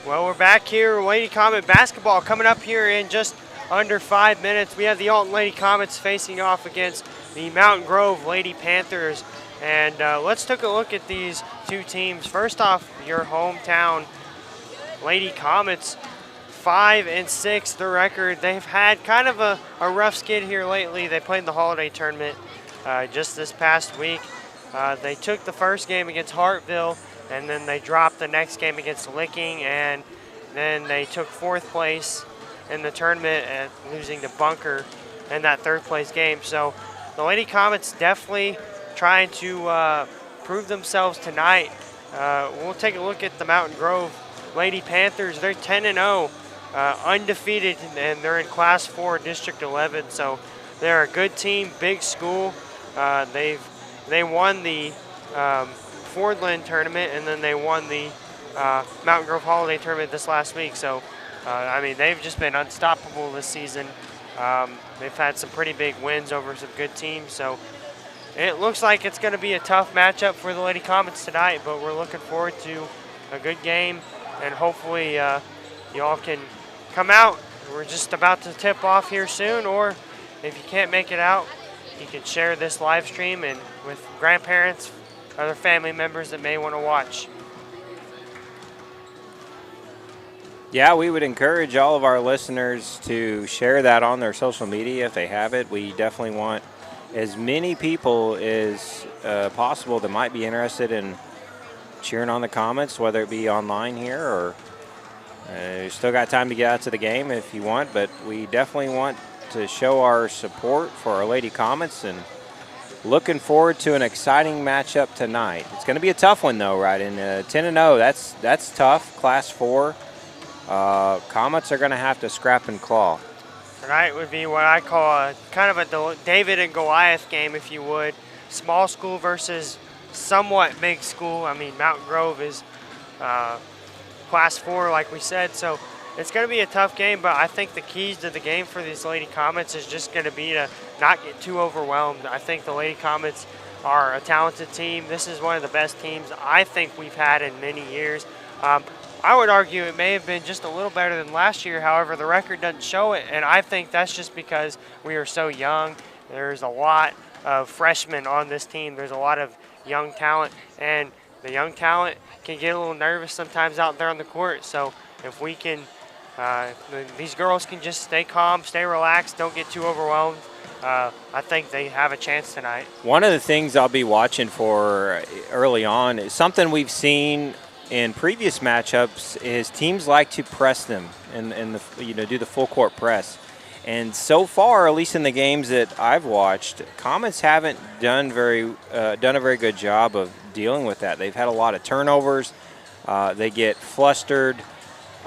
Well, we're back here. Lady Comet basketball coming up here in just under 5 minutes. We have the Alton Lady Comets facing off against the Mountain Grove Lady Panthers. And let's take a look at these two teams. First off, your hometown Lady Comets, 5-6, the record. They've had kind of a rough skid here lately. They played in the holiday tournament just this past week. They took the first game against Hartville, and then they dropped the next game against Licking, and then they took 4th place in the tournament and losing to Bunker in that 3rd place game. So the Lady Comets definitely trying to prove themselves tonight. We'll take a look at the Mountain Grove Lady Panthers. They're 10-0, undefeated, and they're in Class 4, District 11. So they're a good team, big school. They won the Fordland tournament, and then they won the Mountain Grove Holiday tournament this last week. So, I mean, they've just been unstoppable this season. They've had some pretty big wins over some good teams. So it looks like it's going to be a tough matchup for the Lady Comets tonight, but we're looking forward to a good game, and hopefully y'all can come out. We're just about to tip off here soon, or if you can't make it out, you can share this live stream and with grandparents, other family members that may want to watch. Yeah, we would encourage all of our listeners to share that on their social media if they have it. We definitely want as many people as possible that might be interested in cheering on the Comets, whether it be online here or you still got time to get out to the game if you want, but we definitely want to show our support for our Lady Comets, and looking forward to an exciting matchup tonight. It's going to be a tough one, though, right? And 10-0, that's tough. Class 4. Comets are going to have to scrap and claw. Tonight would be what I call kind of a David and Goliath game, if you would. Small school versus somewhat big school. I mean, Mountain Grove is Class 4, like we said, so it's going to be a tough game, but I think the keys to the game for these Lady Comets is just going to be to not get too overwhelmed. I think the Lady Comets are a talented team. This is one of the best teams I think we've had in many years. I would argue it may have been just a little better than last year. However, the record doesn't show it, and I think that's just because we are so young. There's a lot of freshmen on this team. There's a lot of young talent, and the young talent can get a little nervous sometimes out there on the court. So if we can these girls can just stay calm, stay relaxed, don't get too overwhelmed, I think they have a chance tonight. One of the things I'll be watching for early on is something we've seen in previous matchups is teams like to press them and do the full court press. And so far, at least in the games that I've watched, Comets haven't done a very good job of dealing with that. They've had a lot of turnovers. They get flustered.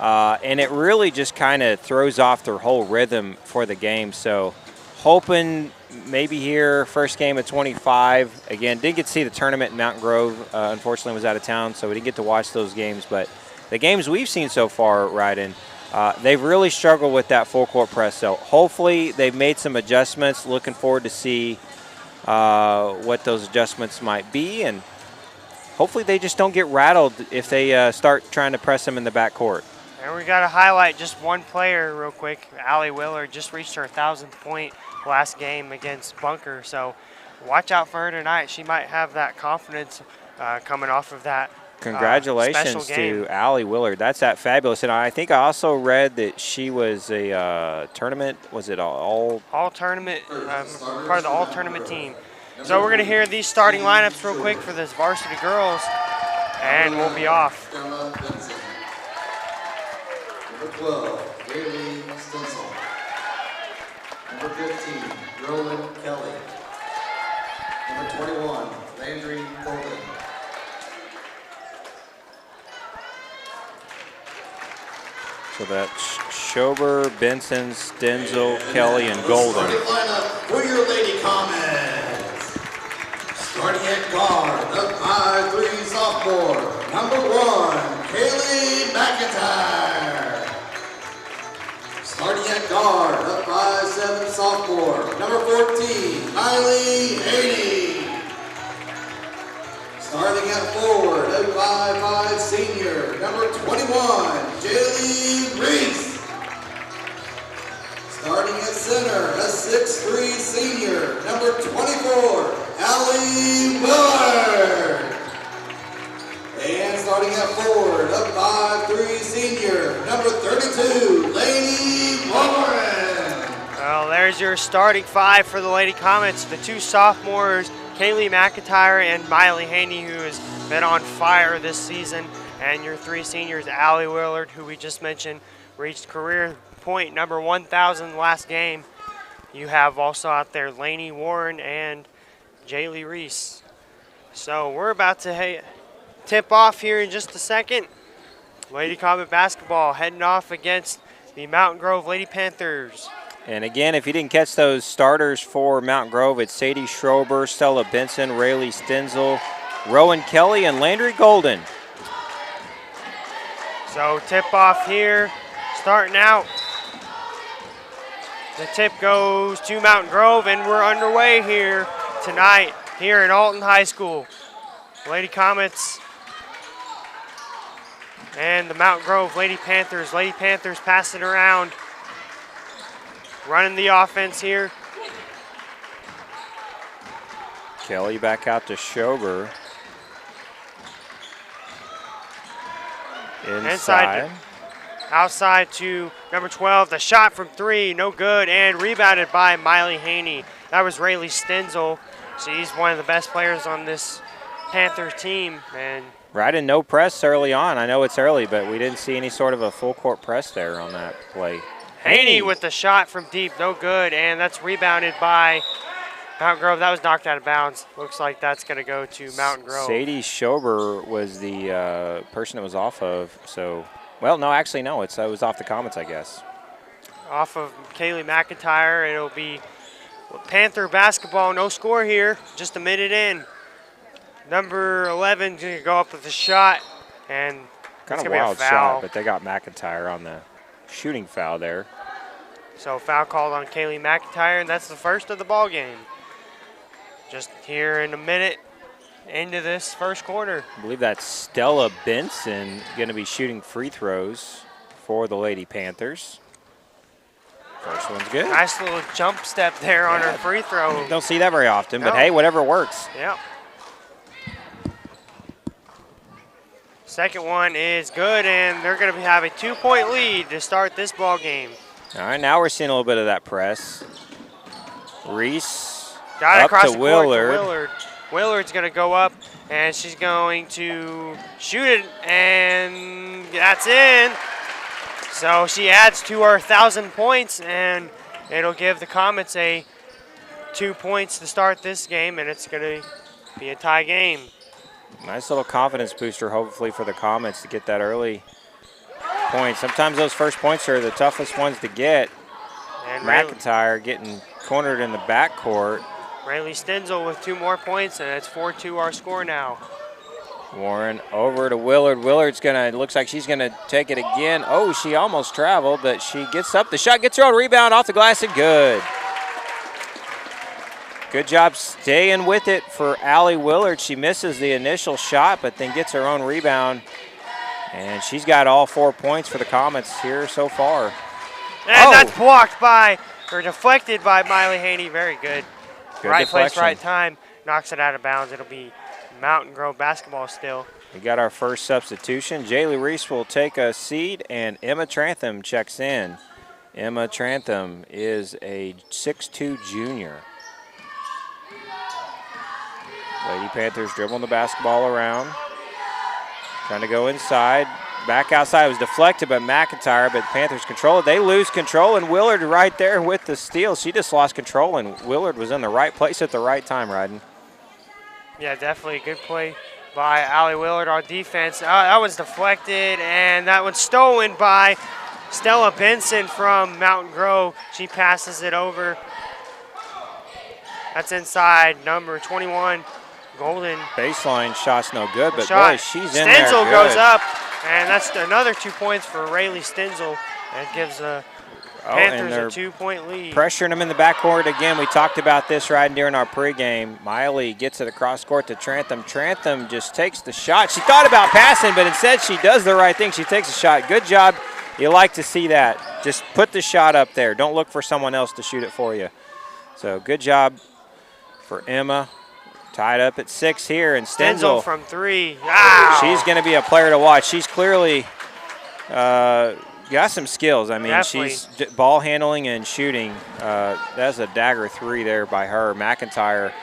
And it really just kind of throws off their whole rhythm for the game. So hoping maybe here, first game of 25. Again, didn't get to see the tournament in Mountain Grove. Unfortunately, was out of town, so we didn't get to watch those games. But the games we've seen so far, Ryden, they've really struggled with that full court press. So hopefully they've made some adjustments. Looking forward to see what those adjustments might be. And hopefully they just don't get rattled if they start trying to press them in the backcourt. And we got to highlight just one player real quick. Allie Willard just reached her 1,000th point last game against Bunker. So watch out for her tonight. She might have that confidence coming off of that. Congratulations to Allie Willard. That's fabulous. And I think I also read that she was a tournament, was it all tournament, part of the all tournament team. So we're going to hear these starting lineups real quick for this varsity girls, and we'll be off. Number 12, Kaylee Stencil. Number 15, Roland Kelly. Number 21, Landry Colton. So that's Schober, Benson, Stenzel, Kelly, and Golden. Starting lineup for your Lady Comets. Starting at guard, the 5'3" sophomore, number 1, Kaylee McIntyre. Starting at guard, the 5'7" sophomore, number 14, Kylie Haney. Starting at forward, the 5'5" senior, number 21, Allie Willard. And starting at forward, up 5'3" senior, number 32, Lady Warren. Well, there's your starting five for the Lady Comets. The two sophomores, Kaylee McIntyre and Miley Haney, who has been on fire this season, and your three seniors, Allie Willard, who we just mentioned, reached career point number 1,000 last game. You have also out there Lainey Warren and Jaylee Reese. So we're about to tip off here in just a second. Lady Comet basketball heading off against the Mountain Grove Lady Panthers. And again, if you didn't catch those starters for Mountain Grove, it's Sadie Schrober, Stella Benson, Rayleigh Stenzel, Rowan Kelly, and Landry Golden. So tip off here, starting out. The tip goes to Mountain Grove, and we're underway here tonight here in Alton High School. Lady Comets and the Mountain Grove Lady Panthers. Lady Panthers pass it around, running the offense here. Kelly back out to Schober. Inside. Outside to number 12. The shot from three, no good, and rebounded by Miley Haney. That was Rayleigh Stenzel. She's one of the best players on this Panthers team. And right, and no press early on. I know it's early, but we didn't see any sort of a full court press there on that play. Haney with the shot from deep, no good, and that's rebounded by Mountain Grove. That was knocked out of bounds. Looks like that's going to go to Mountain Grove. Sadie Schober was the person it was off of. So, well, no, actually, no. It was off the Comets, I guess. Off of Kaylee McIntyre. It'll be Panther basketball. No score here. Just a minute in. Number 11 is going to go up with a shot, and kind of a wild shot, but they got McIntyre on the shooting foul there. So foul called on Kaylee McIntyre, and that's the first of the ball game. Just here in a minute into this first quarter. I believe that's Stella Benson going to be shooting free throws for the Lady Panthers. First one's good. Nice little jump step there on her free throw. Don't see that very often, but hey, whatever works. Yep. Second one is good, and they're going to have a 2-point lead to start this ball game. All right, now we're seeing a little bit of that press. Reese got it up across to Willard. Willard. Willard's going to go up, and she's going to shoot it, and that's in. So she adds to her 1,000 points, and it'll give the Comets 2 points to start this game, and it's going to be a tie game. Nice little confidence booster, hopefully, for the Comets to get that early point. Sometimes those first points are the toughest ones to get. And McIntyre getting cornered in the backcourt. Rayleigh Stenzel with 2 more points, and it's 4-2 our score now. Warren over to Willard. Willard's gonna, looks like she's gonna take it again. Oh, she almost traveled, but she gets up. The shot gets her own rebound off the glass and good. Good job staying with it for Allie Willard. She misses the initial shot, but then gets her own rebound. And she's got all 4 points for the Comets here so far. And that's blocked by, or deflected by Miley Haney. Very good. Right deflection. Place, right time. Knocks it out of bounds. It'll be Mountain Grove basketball still. We got our first substitution. Jaylee Reese will take a seat, and Emma Trantham checks in. Emma Trantham is a 6'2" junior. Lady Panthers dribbling the basketball around. Trying to go inside. Back outside. It was deflected by McIntyre, but Panthers control it. They lose control, and Willard right there with the steal. She just lost control, and Willard was in the right place at the right time, Ryden. Yeah, definitely a good play by Allie Willard on defense. That was deflected, and that was stolen by Stella Benson from Mountain Grove. She passes it over. That's inside, number 21. Golden. Baseline shot's no good, but boy, she's in there. Stenzel goes up, and that's another 2 points for Rayleigh Stenzel. That gives the Panthers a 2-point lead. Pressuring them in the backcourt again. We talked about this right during our pregame. Miley gets it across court to Trantham. Trantham just takes the shot. She thought about passing, but instead she does the right thing. She takes a shot. Good job. You like to see that. Just put the shot up there. Don't look for someone else to shoot it for you. So good job for Emma. Tied up at 6 here, and Stenzel Stenzel from 3. Wow. She's going to be a player to watch. She's clearly got some skills. I mean, Definitely. she's ball handling and shooting. That's a dagger 3 there by her. McIntyre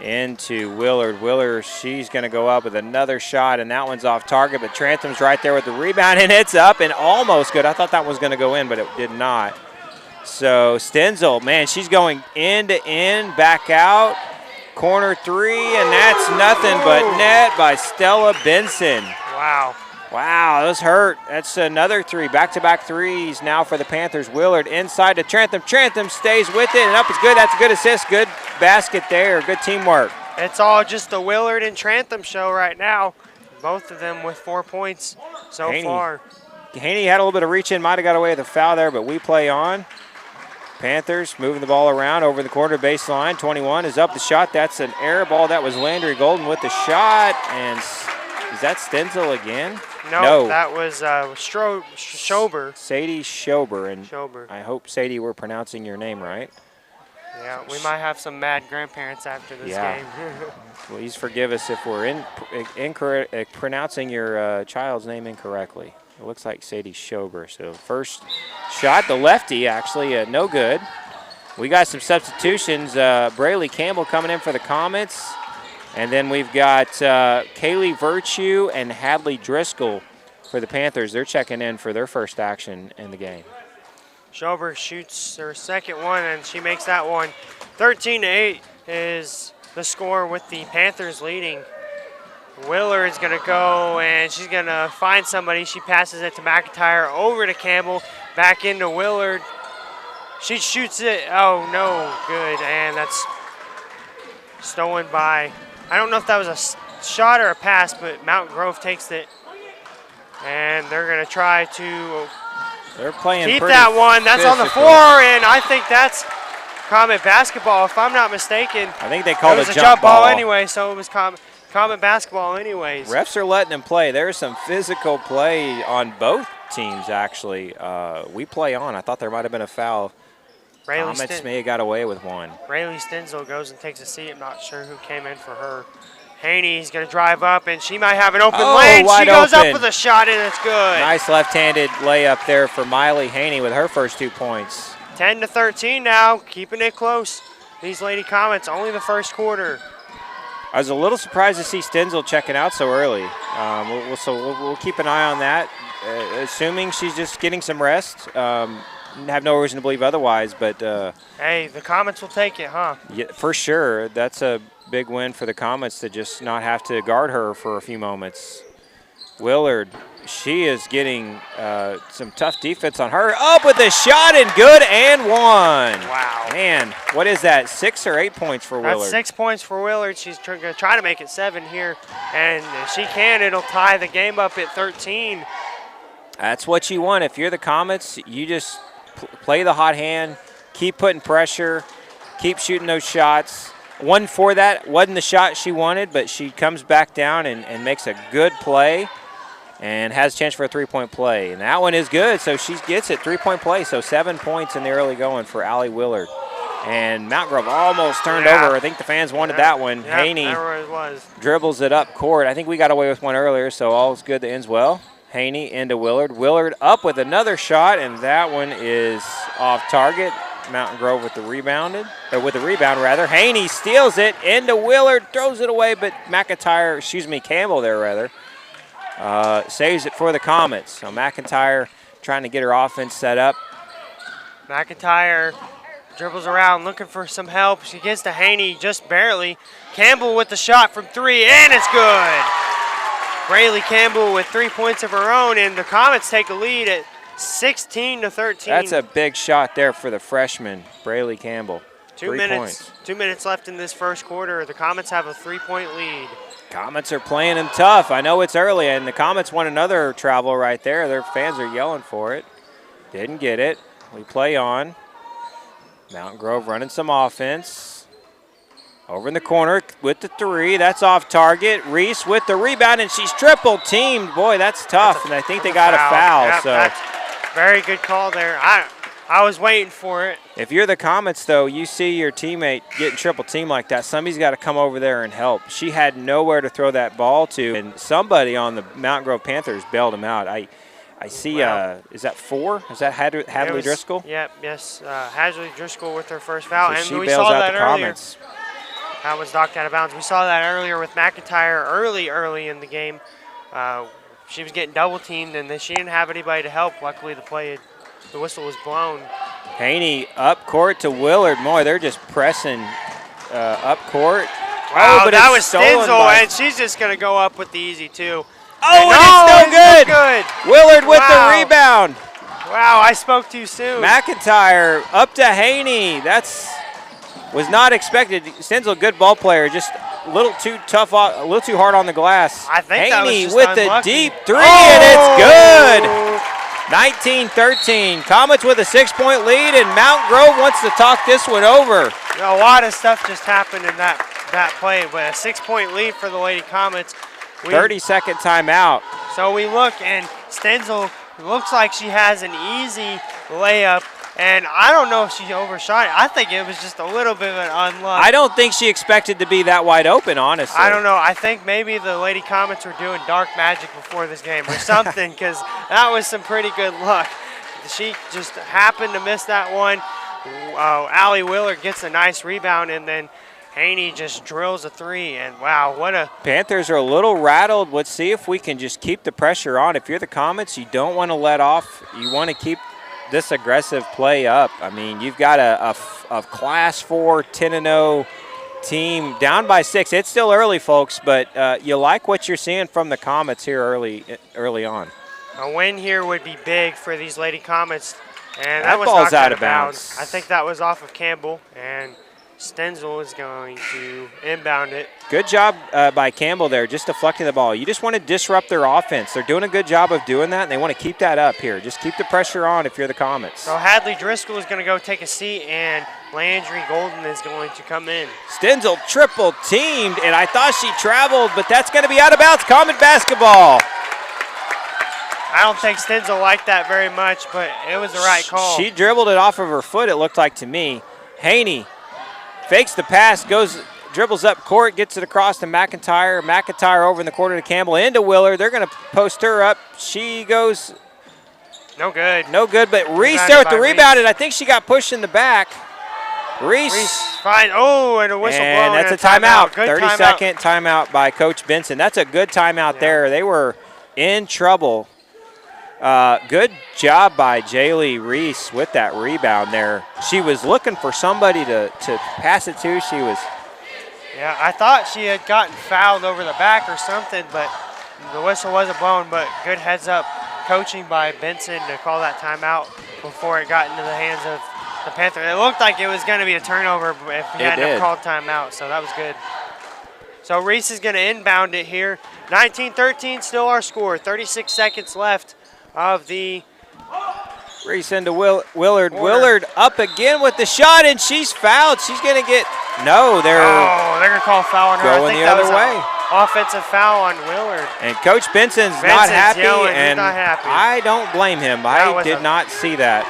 into Willard. Willard, she's going to go up with another shot, and that one's off target, but Trantham's right there with the rebound, and it's up and almost good. I thought that was going to go in, but it did not. So Stenzel, man, she's going end to end, back out. Corner 3, and that's nothing but net by Stella Benson. Wow. Wow, those hurt. That's another 3, back-to-back threes now for the Panthers. Willard inside to Trantham. Trantham stays with it, and up is good. That's a good assist, good basket there, good teamwork. It's all just the Willard and Trantham show right now. Both of them with 4 points so far. Haney had a little bit of reach in, might have got away with a foul there, but we play on. Panthers moving the ball around over the quarter baseline. 21 is up the shot. That's an air ball. That was Landry Golden with the shot. And is that Stenzel again? No, that was Schober. Sadie Schober. And Schober. I hope, Sadie, we're pronouncing your name right. Yeah, we might have some mad grandparents after this game. Please forgive us if we're incorrect, pronouncing your child's name incorrectly. It looks like Sadie Schober. So first shot, the lefty, actually, no good. We got some substitutions. Braylee Campbell coming in for the Comets. And then we've got Kaylee Virtue and Hadley Driscoll for the Panthers. They're checking in for their first action in the game. Schober shoots her second one, and she makes that one. 13-8 is the score with the Panthers leading. Willard's going to go, and she's going to find somebody. She passes it to McIntyre, over to Campbell, back into Willard. She shoots it. Oh, no, good. And that's stolen by, I don't know if that was a shot or a pass, but Mount Grove takes it. And they're going to try to keep that one. That's on the floor, and I think that's Comet basketball, if I'm not mistaken. I think they called it a jump ball anyway, so it was Comet basketball anyways. Refs are letting them play. There's some physical play on both teams, actually. We play on. I thought there might have been a foul. Comets may have got away with one. Rayleigh Stenzel goes and takes a seat. I'm not sure who came in for her. Haney's going to drive up, and she might have an open lane. She goes up with a shot, and it's good. Nice left-handed layup there for Miley Haney with her first 2 points. 10-13 now, keeping it close. These Lady Comets, only the first quarter. I was a little surprised to see Stenzel checking out so early. We'll keep an eye on that, assuming she's just getting some rest. Have no reason to believe otherwise, but hey, the Comets will take it, huh? Yeah, for sure. That's a big win for the Comets to just not have to guard her for a few moments. Willard, she is getting some tough defense on her. Up with a shot and good and one. Wow. Man, what is that, 6 or 8 points for Willard? That's 6 points for Willard. She's going to try to make it 7 here, and if she can, it'll tie the game up at 13. That's what you want. If you're the Comets, you just play the hot hand, keep putting pressure, keep shooting those shots. One for that wasn't the shot she wanted, but she comes back down and makes a good play and has a chance for a three-point play. And that one is good, so she gets it, three-point play. So 7 points in the early going for Allie Willard. And Mount Grove almost turned over. I think the fans wanted that one. Haney dribbles it up court. I think we got away with one earlier, so all's good that ends well. Haney into Willard. Willard up with another shot, and that one is off target. Mountain Grove with the rebound. Haney steals it into Willard, throws it away, but Campbell there rather, saves it for the Comets. So McIntyre trying to get her offense set up. McIntyre dribbles around looking for some help. She gets to Haney just barely. Campbell with the shot from 3, and it's good. Braylee Campbell with 3 points of her own, and the Comets take a lead at 16-13. That's a big shot there for the freshman, Braylee Campbell. 2 minutes. 2 minutes left in this first quarter. The Comets have a 3-point lead. Comets are playing them tough. I know it's early, and the Comets won another travel right there. Their fans are yelling for it. Didn't get it. We play on. Mountain Grove running some offense. Over in the corner with the 3. That's off target. Reese with the rebound, and she's triple teamed. Boy, that's tough, and I think they got a foul. Yep, so that's very good call there. I was waiting for it. If you're the Comets, though, you see your teammate getting triple team like that, somebody's got to come over there and help. She had nowhere to throw that ball to, and somebody on the Mountain Grove Panthers bailed him out. I see, is that 4? Is that Hadley Driscoll? Yep, yes. Hadley Driscoll with her first foul. So and she we bails saw out that the earlier. Comets. That was knocked out of bounds. We saw that earlier with McIntyre early in the game. She was getting double teamed, and then she didn't have anybody to help. Luckily, the whistle was blown. Haney up court to Willard. Boy, they're just pressing up court. Wow, but that it's was Stenzel, by- and she's just going to go up with the easy 2. Oh, and it's no good. Willard with the rebound. Wow, I spoke too soon. McIntyre up to Haney. Was not expected. Stenzel, good ball player, just a little too tough, a little too hard on the glass. I think that was Haney just with unlucky. the deep 3, and it's good. 19-13. Comets with a 6-point lead, and Mountain Grove wants to talk this one over. A lot of stuff just happened in that play, but a 6-point lead for the Lady Comets. 30-second timeout. So we look, and Stenzel looks like she has an easy layup, and I don't know if she overshot it. I think it was just a little bit of an unluck. I don't think she expected to be that wide open, honestly. I don't know. I think maybe the Lady Comets were doing dark magic before this game or something, because that was some pretty good luck. She just happened to miss that one. Allie Willard gets a nice rebound, and then Haney just drills a 3, and wow, what a... Panthers are a little rattled. Let's see if we can just keep the pressure on. If you're the Comets, you don't want to let off. You want to keep this aggressive play up. I mean, you've got a Class 4 10-0 team down by 6. It's still early, folks, but you like what you're seeing from the Comets here early on. A win here would be big for these Lady Comets, and that was ball's knocked out out of of bounds. bounds. I think that was off of Campbell, and Stenzel is going to inbound it. Good job by Campbell there, just deflecting the ball. You just want to disrupt their offense. They're doing a good job of doing that, and they want to keep that up here. Just keep the pressure on if you're the Comets. So Hadley Driscoll is going to go take a seat, and Landry Golden is going to come in. Stenzel triple teamed, and I thought she traveled, but that's going to be out of bounds. Comet basketball. I don't think Stenzel liked that very much, but it was the right call. She dribbled it off of her foot, it looked like to me. Haney fakes the pass, dribbles up court, gets it across to McIntyre. McIntyre over in the corner to Campbell, into Willard. They're going to post her up. She goes no good. No good, but Reese there with the rebound, and I think she got pushed in the back. Reese fine. Oh, and a whistle blown. And that's a timeout. Good 30-second timeout by Coach Benson. That's a good timeout there. They were in trouble. Good job by Jaylee Reese with that rebound there. She was looking for somebody to pass it to. She was. Yeah, I thought she had gotten fouled over the back or something, but the whistle wasn't blown. But good heads up coaching by Benson to call that timeout before it got into the hands of the Panthers. It looked like it was going to be a turnover if he hadn't have called timeout, so that was good. So Reese is going to inbound it here. 19-13, still our score. 36 seconds left of the Reese into Willard. Corner. Willard up again with the shot, and she's fouled. She's going to get they're going to call foul on her. Going the other way. Offensive foul on Willard. And Coach Benson's not happy, yelling, and not happy. I don't blame him. I did not see that.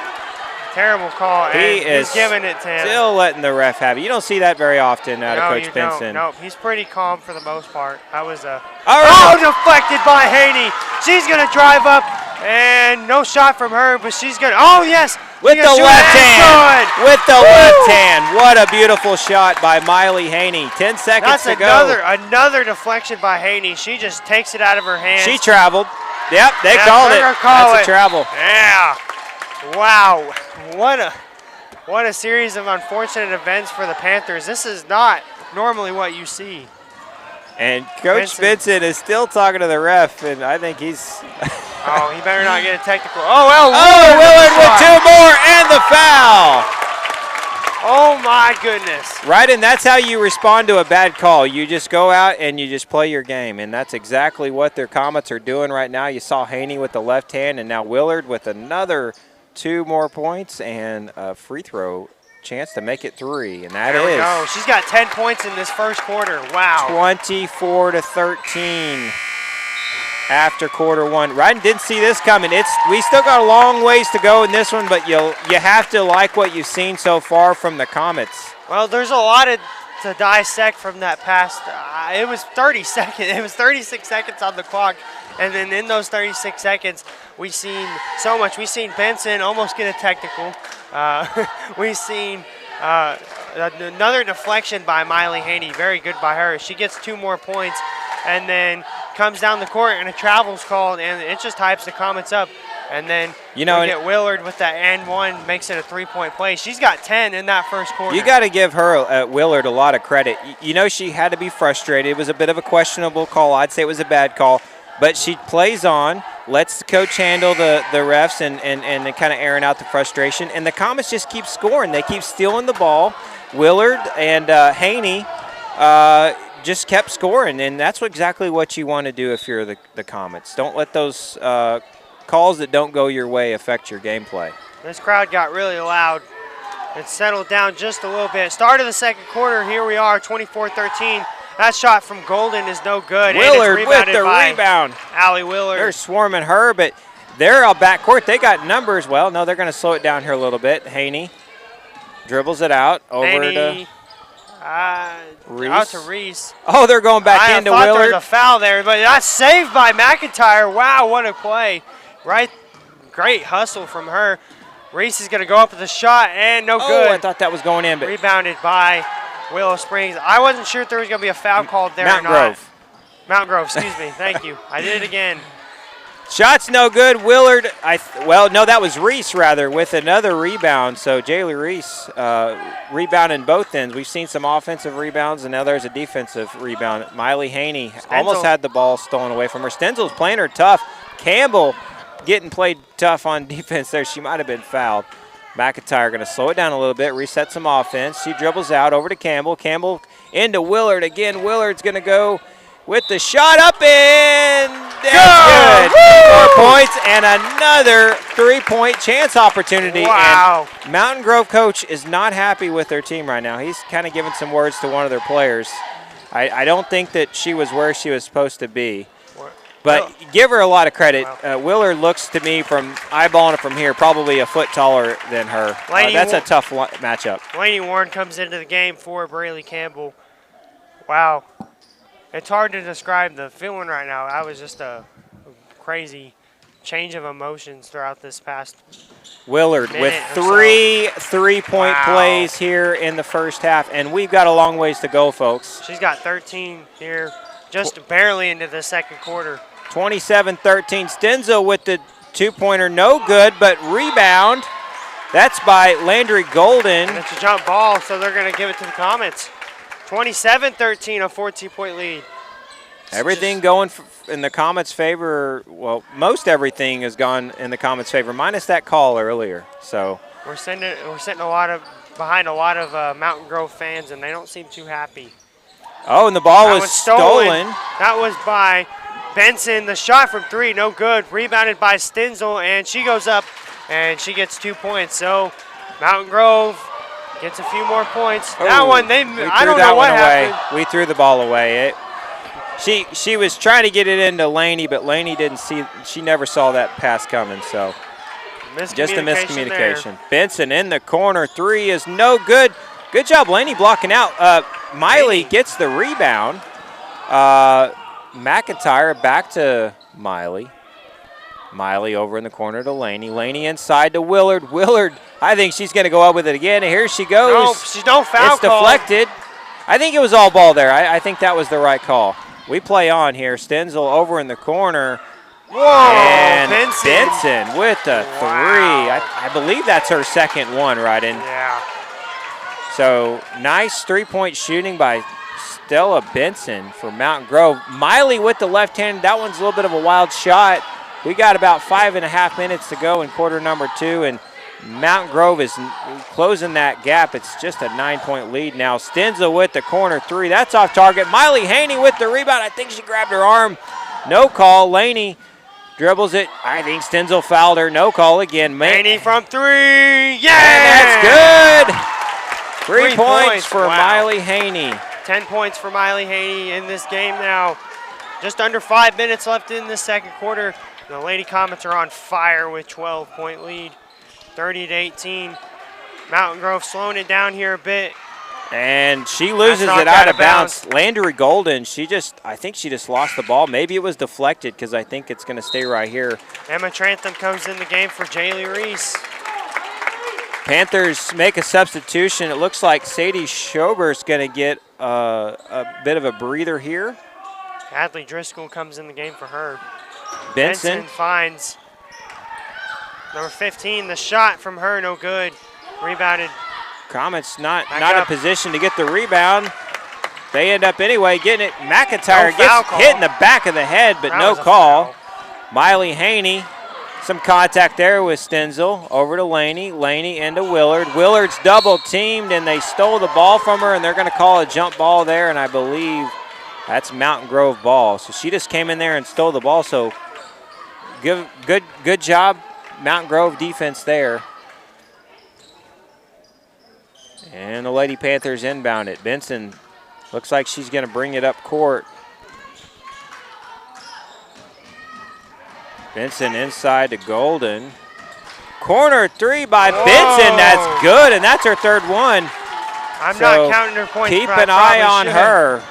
Terrible call, he's giving it to him. Still letting the ref have it. You don't see that very often out of Coach Benson. No, he's pretty calm for the most part. That was a deflected by Haney. She's gonna drive up, and no shot from her, but she's gonna. Oh yes, with the left hand. With the left hand. What a beautiful shot by Miley Haney. 10 seconds to go. Another deflection by Haney. She just takes it out of her hands. She traveled. Yep, they called it. That's a travel. Yeah. Wow. What a series of unfortunate events for the Panthers. This is not normally what you see. And Coach Benson is still talking to the ref, and I think he's. Oh, he better not get a technical. Oh, well. Willard with 2 more and the foul. Oh, my goodness. Right, and that's how you respond to a bad call. You just go out and you just play your game, and that's exactly what their Comets are doing right now. You saw Haney with the left hand, and now Willard with another 2 more points and a free throw chance to make it 3, and that there is. Go. She's got 10 points in this first quarter. Wow. 24-13. after quarter one. Ryden didn't see this coming. We still got a long ways to go in this one, but you have to like what you've seen so far from the Comets. Well, there's a lot to dissect from that past. It was 30 seconds. It was 36 seconds on the clock, and then in those 36 seconds, we've seen so much. We've seen Benson almost get a technical. We've seen another deflection by Miley Haney. Very good by her. She gets 2 more points, and then comes down the court, and a travel's called, and it just hypes the Comets up. And then we get Willard with that and one, makes it a 3-point play. She's got 10 in that first quarter. You got to give her, Willard, a lot of credit. She had to be frustrated. It was a bit of a questionable call. I'd say it was a bad call. But she plays on, lets the coach handle the refs and kind of airing out the frustration. And the Comets just keep scoring. They keep stealing the ball. Willard and Haney just kept scoring. And that's exactly what you want to do if you're the Comets. Don't let those calls that don't go your way affect your gameplay. This crowd got really loud. It settled down just a little bit. Start of the second quarter, here we are, 24-13. That shot from Golden is no good. Willard with the rebound. Allie Willard. They're swarming her, but they're out backcourt. They got numbers. Well, no, they're going to slow it down here a little bit. Haney dribbles it out over to Reese. Out to Reese. Oh, they're going back into Willard. I thought there was a foul there, but that's saved by McIntyre. Wow, what a play. Right, great hustle from her. Reese is going to go up with a shot, and no good. Oh, I thought that was going in. But rebounded by Willow Springs. I wasn't sure if there was going to be a foul called there Mountain or not. Grove. Mountain Grove, excuse me. Thank you. I did it again. Shot's no good. Willard, no, that was Reese, rather, with another rebound. So Jaylee Reese rebounding both ends. We've seen some offensive rebounds, and now there's a defensive rebound. Miley Haney almost had the ball stolen away from her. Stenzel's playing her tough. Campbell getting played tough on defense there. She might have been fouled. McIntyre going to slow it down a little bit, reset some offense. She dribbles out over to Campbell. Campbell into Willard. Again, Willard's going to go with the shot up and that's good. 4 points and another 3-point chance opportunity. Wow. And Mountain Grove coach is not happy with their team right now. He's kind of giving some words to one of their players. I don't think that she was where she was supposed to be. But give her a lot of credit. Willard looks to me, from eyeballing it from here, probably a foot taller than her. That's a tough matchup. Laney Warren comes into the game for Braylee Campbell. Wow. It's hard to describe the feeling right now. That was just a crazy change of emotions throughout this past Willard with 3 3-point plays here in the first half, and we've got a long ways to go, folks. She's got 13 here, just barely into the second quarter. 27-13. Stenzel with the 2-pointer, no good, but rebound. That's by Landry Golden. And it's a jump ball, so they're going to give it to the Comets. 27-13, a 14-point lead. Everything going in the Comets' favor. Well, most everything has gone in the Comets' favor, minus that call earlier. So we're sitting behind a lot of Mountain Grove fans, and they don't seem too happy. Oh, and the ball was stolen. That was by Benson. The shot from 3, no good. Rebounded by Stenzel, and she goes up, and she gets 2 points. So Mountain Grove gets a few more points. Oh, that one, I don't know what happened. We threw the ball away. She was trying to get it into Laney, but Laney didn't see. She never saw that pass coming. So just a miscommunication. There. Benson in the corner. 3 is no good. Good job, Laney, blocking out. Miley gets the rebound. McIntyre back to Miley. Miley over in the corner to Laney. Laney inside to Willard. Willard, I think she's going to go up with it again. And here she goes. No, she's no foul It's deflected. I think it was all ball there. I think that was the right call. We play on here. Stenzel over in the corner. Whoa, and Benson with the 3. I believe that's her second one, Ryden. Yeah. So nice 3-point shooting by Stella Benson for Mountain Grove. Miley with the left hand. That one's a little bit of a wild shot. We got about 5.5 minutes to go in quarter number 2, and Mountain Grove is closing that gap. It's just a 9-point lead now. Stenzel with the corner 3. That's off target. Miley Haney with the rebound. I think she grabbed her arm. No call. Laney dribbles it. I think Stenzel fouled her. No call again. Haney from 3. Yeah! And that's good. 3 points for Miley Haney. 10 points for Miley Haney in this game now. just under 5 minutes left in the second quarter. The Lady Comets are on fire with 12-point lead, 30-18. Mountain Grove slowing it down here a bit. And she loses it out of bounds. Landry Golden, I think she just lost the ball. Maybe it was deflected because I think it's going to stay right here. Emma Trantham comes in the game for Jaylee Reese. Panthers make a substitution. It looks like Sadie Schober's going to get a bit of a breather here. Hadley Driscoll comes in the game for her. Benson finds number 15. The shot from her, no good. Rebounded. Comets not in a position to get the rebound. They end up anyway getting it. McIntyre gets hit in the back of the head, but no call. Miley Haney, some contact there with Stenzel. Over to Laney. Laney into Willard. Willard's double teamed, and they stole the ball from her, and they're going to call a jump ball there, and I believe that's Mountain Grove ball. So she just came in there and stole the ball. So good job, Mountain Grove defense there. And the Lady Panthers inbound it. Benson looks like she's going to bring it up court. Benson inside to Golden. Corner three by Benson. That's good, and that's her third one. I'm not counting her points. Keep an eye on her.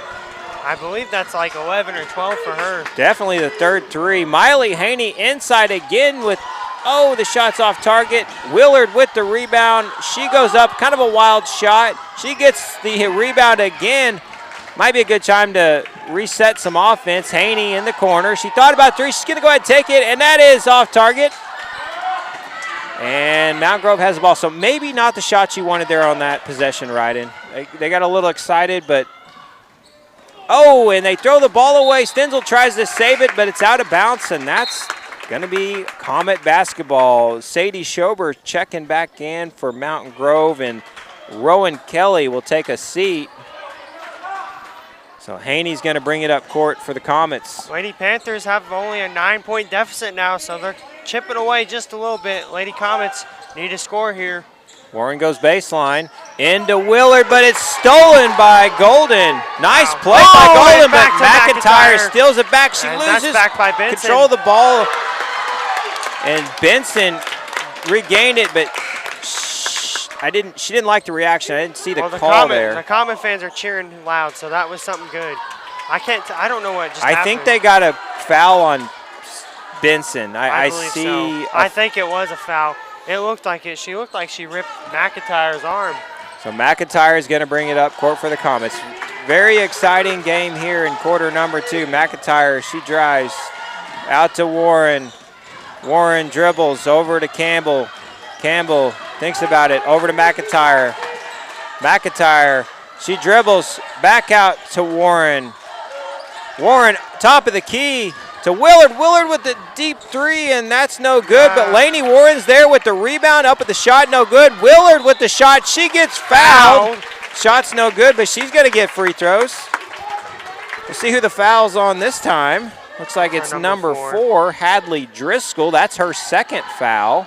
I believe that's like 11 or 12 for her. Definitely the third three. Miley Haney inside again with, the shot's off target. Willard with the rebound. She goes up, kind of a wild shot. She gets the rebound again. Might be a good time to reset some offense. Haney in the corner. She thought about three. She's going to go ahead and take it, and that is off target. And Mount Grove has the ball. So maybe not the shot she wanted there on that possession, Ryden. They got a little excited, but and they throw the ball away. Stenzel tries to save it, but it's out of bounds, and that's going to be Comet basketball. Sadie Schober checking back in for Mountain Grove, and Rowan Kelly will take a seat. So Haney's going to bring it up court for the Comets. Lady Panthers have only a 9-point deficit now, so they're chipping away just a little bit. Lady Comets need a score here. Warren goes baseline into Willard, but it's stolen by Golden. Nice play by Golden, but McIntyre steals it back. She loses back by Benson. Control of the ball, and Benson regained it, but she didn't like the reaction. I didn't see the call there. The Comet fans are cheering loud, so that was something good. I don't know what just happened. I think they got a foul on Benson. I believe so. I think it was a foul. It looked like it. She looked like she ripped McIntyre's arm. So McIntyre is going to bring it up court for the Comets. Very exciting game here in quarter number 2. McIntyre, she drives out to Warren. Warren dribbles over to Campbell. Campbell thinks about it. Over to McIntyre. McIntyre, she dribbles back out to Warren. Warren, top of the key to Willard. Willard with the deep three, and that's no good. But Lainey Warren's there with the rebound, up at the shot, no good. Willard with the shot. She gets fouled. Shot's no good, but she's going to get free throws. We'll see who the foul's on this time. Looks like it's number 4, Hadley Driscoll. That's her second foul.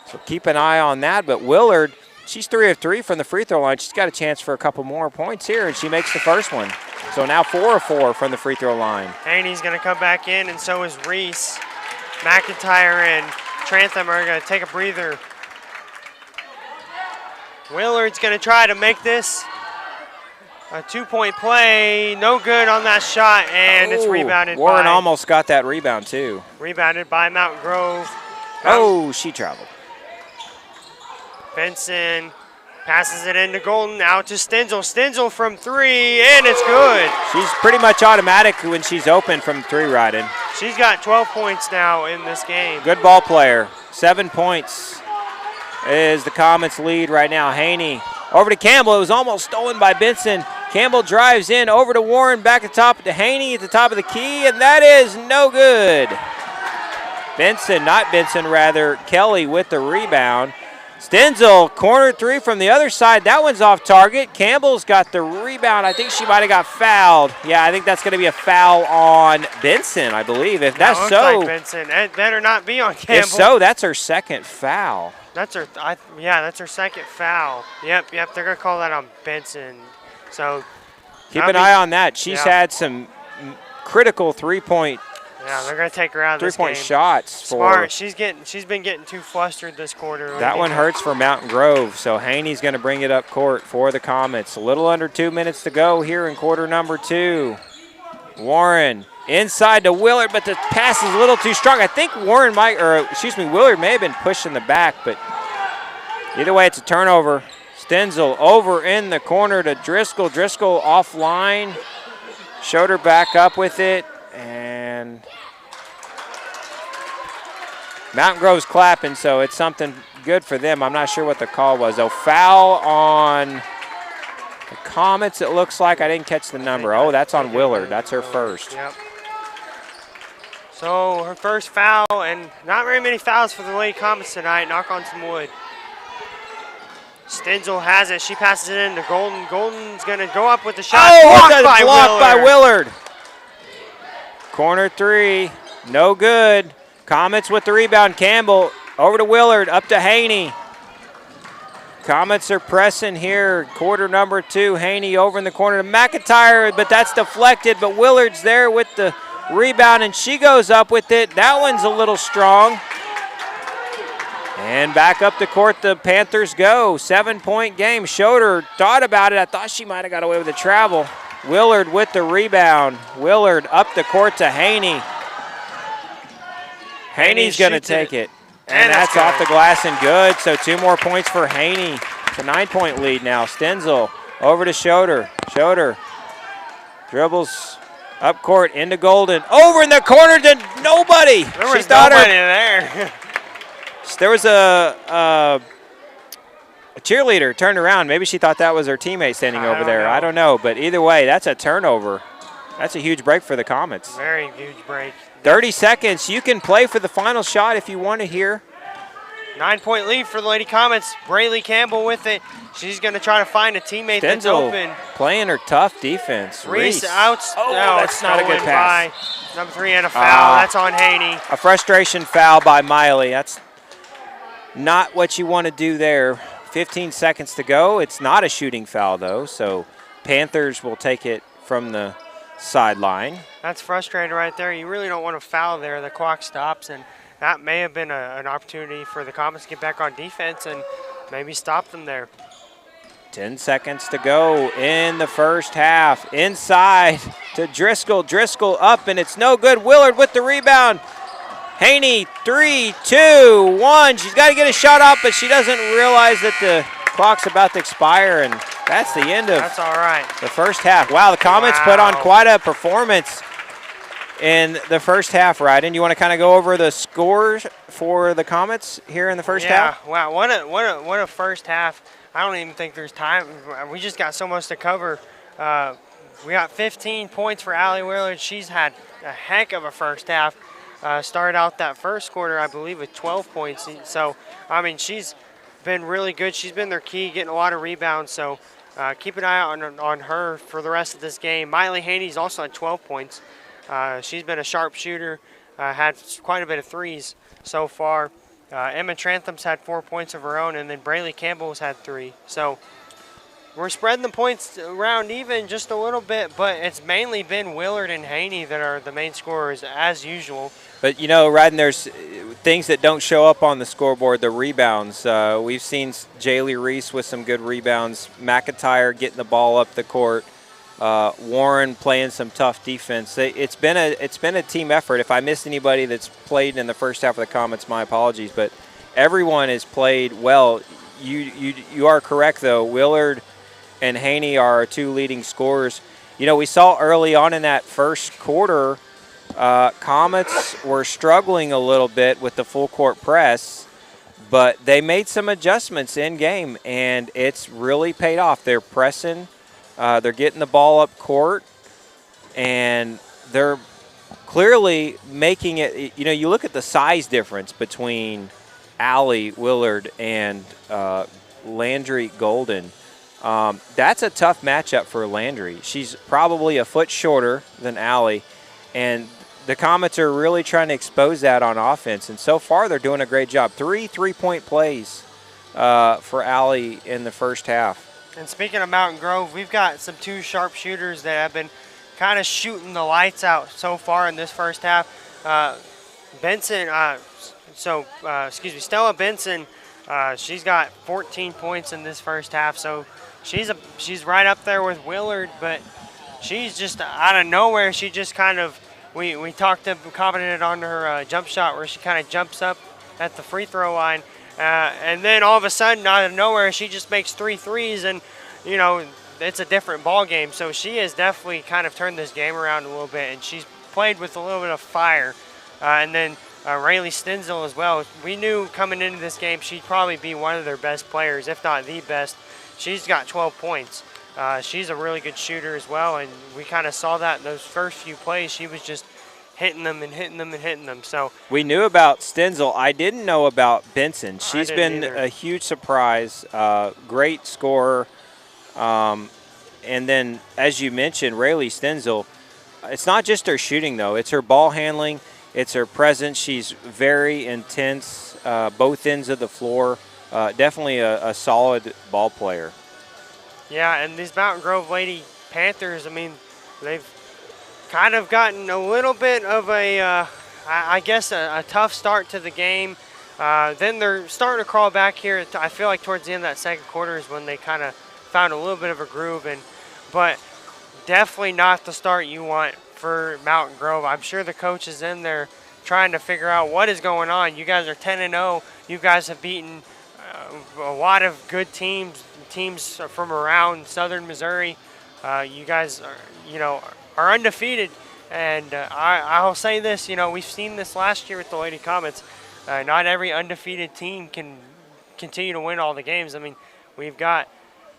So keep an eye on that. But Willard, she's 3 of 3 from the free throw line. She's got a chance for a couple more points here, and she makes the first one. So now 4 of 4 from the free throw line. Haney's going to come back in, and so is Reese. McIntyre and Trantham are going to take a breather. Willard's going to try to make this a 2-point play. No good on that shot, and it's rebounded by. Warren almost got that rebound, too. Rebounded by Mountain Grove. She traveled. Benson passes it into Golden, out to Stenzel. Stenzel from 3, and it's good. She's pretty much automatic when she's open from 3, Ryden. She's got 12 points now in this game. Good ball player. 7 points is the Comets' lead right now. Haney over to Campbell. It was almost stolen by Benson. Campbell drives in over to Warren, back at top to Haney at the top of the key, and that is no good. Kelly with the rebound. Stenzel, corner 3 from the other side. That one's off target. Campbell's got the rebound. I think she might have got fouled. Yeah, I think that's going to be a foul on Benson, I believe. If that's so. Like Benson. It better not be on Campbell. If so, that's her second foul. That's her second foul. Yep, they're going to call that on Benson. So keep an eye on that. She's had some critical three-point Yeah, they're going to take her out of this game. three-point shots. Smart. She's been getting too flustered this quarter. That one hurts for Mountain Grove, so Haney's going to bring it up court for the Comets. A little under 2 minutes to go here in quarter number 2. Warren inside to Willard, but the pass is a little too strong. I think Willard may have been pushed in the back, but either way, it's a turnover. Stenzel over in the corner to Driscoll. Driscoll offline. Schroeder back up with it, and Mountain Grove's clapping, so it's something good for them. I'm not sure what the call was, though. Foul on the Comets, it looks like. I didn't catch the number. Oh, that's on Willard. That's her first. Yep. So her first foul, and not very many fouls for the Lady Comets tonight. Knock on some wood. Stenzel has it. She passes it into Golden. Golden's going to go up with the shot. Oh, blocked by Willard. Corner 3, no good. Comets with the rebound. Campbell over to Willard, up to Haney. Comets are pressing here. Quarter number 2. Haney over in the corner to McIntyre, but that's deflected. But Willard's there with the rebound, and she goes up with it. That one's a little strong. And back up the court, the Panthers go. 7-point game. Schroeder thought about it. I thought she might have got away with the travel. Willard with the rebound. Willard up the court to Haney. Haney's going to take it. And that's off the glass and good. So 2 more points for Haney. It's a 9-point lead now. Stenzel over to Schroeder. Schroeder dribbles up court into Golden. Over in the corner to nobody. There was nobody there. There was a cheerleader turned around. Maybe she thought that was her teammate standing over there. I don't know. But either way, that's a turnover. That's a huge break for the Comets. Very huge break. 30 seconds. You can play for the final shot if you want to here. 9-point lead for the Lady Comets. Braylee Campbell with it. She's going to try to find a teammate that's open. Playing her tough defense. Reese out. Oh, that's not a good pass. Number 3 and a foul. That's on Haney. A frustration foul by Miley. That's not what you want to do there. 15 seconds to go. It's not a shooting foul, though, so Panthers will take it from the sideline. That's frustrating right there. You really don't want to foul there. The clock stops, and that may have been an opportunity for the Comets to get back on defense and maybe stop them there. 10 seconds to go in the first half. Inside to Driscoll. Driscoll up, and it's no good. Willard with the rebound. Haney, 3, 2, 1. She's got to get a shot up, but she doesn't realize that the clock's about to expire, and that's the end of That's all right. the first half. Wow, the Comets put on quite a performance in the first half, Ryden. You want to kind of go over the scores for the Comets here in the first half? Yeah, wow, what a first half. I don't even think there's time. We just got so much to cover. We got 15 points for Allie Willard. She's had a heck of a first half. Started out that first quarter, I believe, with 12 points. So, I mean, she's been really good. She's been their key, getting a lot of rebounds. So, keep an eye out on her for the rest of this game. Miley Haney's also had 12 points. She's been a sharp shooter, had quite a bit of threes so far. Emma Trantham's had 4 points of her own, and then Braylee Campbell's had 3. So, we're spreading the points around even just a little bit, but it's mainly been Willard and Haney that are the main scorers as usual. But, you know, Ryden, there's things that don't show up on the scoreboard, the rebounds. We've seen Jaylee Reese with some good rebounds, McIntyre getting the ball up the court, Warren playing some tough defense. It's been a team effort. If I missed anybody that's played in the first half of the Comets, my apologies. But everyone has played well. You are correct, though. Willard and Haney are our 2 leading scorers. You know, we saw early on in that first quarter, Comets were struggling a little bit with the full court press, but they made some adjustments in game, and it's really paid off. They're pressing, they're getting the ball up court, and they're clearly making it. You know, you look at the size difference between Allie Willard and Landry Golden. That's a tough matchup for Landry. She's probably a foot shorter than Allie, and the Comets are really trying to expose that on offense, and so far they're doing a great job. 3 3-point plays for Allie in the first half. And speaking of Mountain Grove, we've got some 2 sharp shooters that have been kind of shooting the lights out so far in this first half. Stella Benson, she's got 14 points in this first half, so she's right up there with Willard, but she's just out of nowhere. She just kind of, we commented on her jump shot where she kind of jumps up at the free throw line, and then all of a sudden, out of nowhere, she just makes 3 threes, and you know, it's a different ball game. So she has definitely kind of turned this game around a little bit, and she's played with a little bit of fire. And then Rayleigh Stenzel as well. We knew coming into this game she'd probably be one of their best players, if not the best. She's got 12 points. She's a really good shooter as well, and we kind of saw that in those first few plays. She was just hitting them and hitting them and hitting them. So we knew about Stenzel. I didn't know about Benson. She's been either. A huge surprise. Great scorer. And then, as you mentioned, Rayleigh Stenzel, it's not just her shooting, though. It's her ball handling. It's her presence. She's very intense, both ends of the floor. Definitely a solid ball player. Yeah, and these Mountain Grove Lady Panthers, I mean, they've kind of gotten a little bit of a tough start to the game. Then they're starting to crawl back here. I feel like towards the end of that second quarter is when they kind of found a little bit of a groove, but definitely not the start you want for Mountain Grove. I'm sure the coach is in there trying to figure out what is going on. You guys are 10-0. You guys have beaten a lot of good teams from around southern Missouri. You guys are undefeated, and I'll say this. You know, we've seen this last year with the Lady Comets. Not every undefeated team can continue to win all the games. I mean, we've got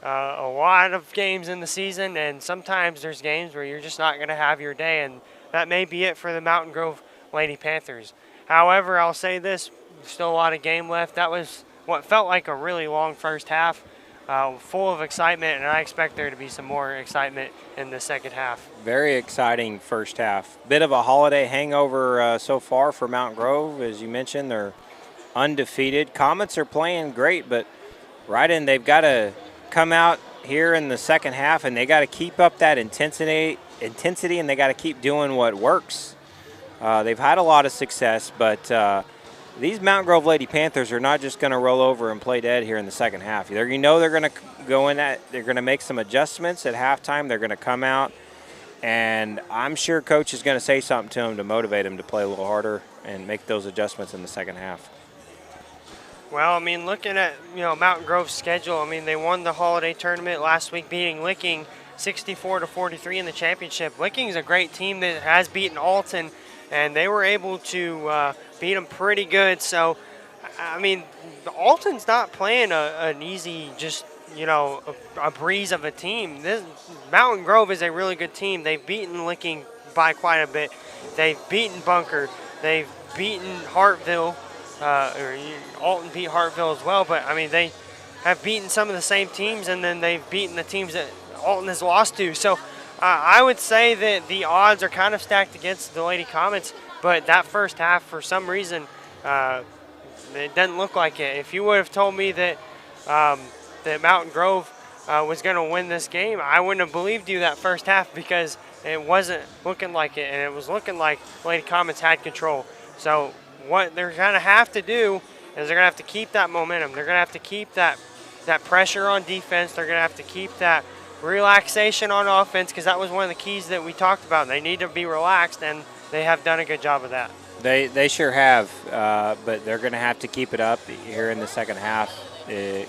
a lot of games in the season, and sometimes there's games where you're just not going to have your day, and that may be it for the Mountain Grove Lady Panthers. However, I'll say this, still a lot of game left. That was what felt like a really long first half, full of excitement, and I expect there to be some more excitement in the second half. Very exciting first half. Bit of a holiday hangover so far for Mountain Grove. As you mentioned, they're undefeated. Comets are playing great, but they've got to come out here in the second half, and they got to keep up that intensity, and they got to keep doing what works. They've had a lot of success, but these Mountain Grove Lady Panthers are not just going to roll over and play dead here in the second half. They're going to go in they're going to make some adjustments at halftime. They're going to come out, and I'm sure coach is going to say something to them to motivate them to play a little harder and make those adjustments in the second half. Well, I mean, looking at Mountain Grove's schedule, I mean, they won the holiday tournament last week, beating Licking 64-43 in the championship. Licking's a great team that has beaten Alton, and they were able to beat them pretty good. So, I mean, Alton's not playing an easy, just a breeze of a team. This Mountain Grove is a really good team. They've beaten Licking by quite a bit. They've beaten Bunker. They've beaten Hartville. Alton beat Hartville as well, but I mean, they have beaten some of the same teams, and then they've beaten the teams that Alton has lost to. So I would say that the odds are kind of stacked against the Lady Comets, but that first half, for some reason, it doesn't look like it. If you would have told me that that Mountain Grove was going to win this game, I wouldn't have believed you that first half, because it wasn't looking like it, and it was looking like Lady Comets had control. So what they're going to have to do is they're going to have to keep that momentum. They're going to have to keep that pressure on defense. They're going to have to keep that relaxation on offense, because that was one of the keys that we talked about. They need to be relaxed, and they have done a good job of that. They sure have, but they're going to have to keep it up here in the second half. It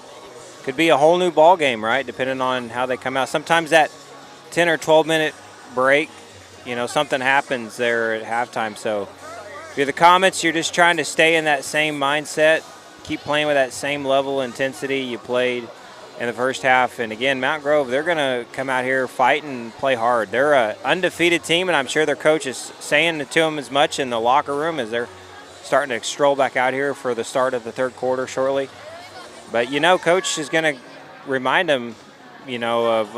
could be a whole new ball game, right, depending on how they come out. Sometimes that 10 or 12-minute break, something happens there at halftime. So if you're the Comets, you're just trying to stay in that same mindset, keep playing with that same level of intensity you played in the first half. And again, Mountain Grove, they're going to come out here, fight, and play hard. They're an undefeated team, and I'm sure their coach is saying to them as much in the locker room as they're starting to stroll back out here for the start of the third quarter shortly. But, coach is going to remind them, of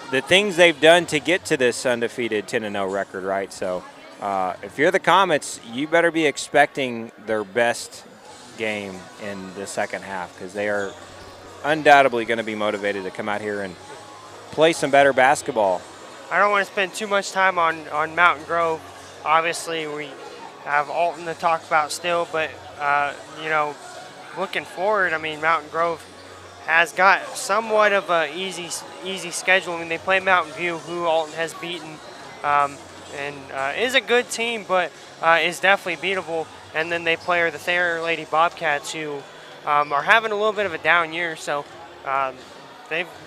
the things they've done to get to this undefeated 10-0 record, right? So if you're the Comets, you better be expecting their best game in the second half, because they are undoubtedly going to be motivated to come out here and play some better basketball. I don't want to spend too much time on Mountain Grove. Obviously, we have Alton to talk about still, but you know, looking forward, I mean, Mountain Grove has got somewhat of a easy schedule. I mean, they play Mountain View, who Alton has beaten, and is a good team, but is definitely beatable. And then they play the Thayer Lady Bobcats, who are having a little bit of a down year. So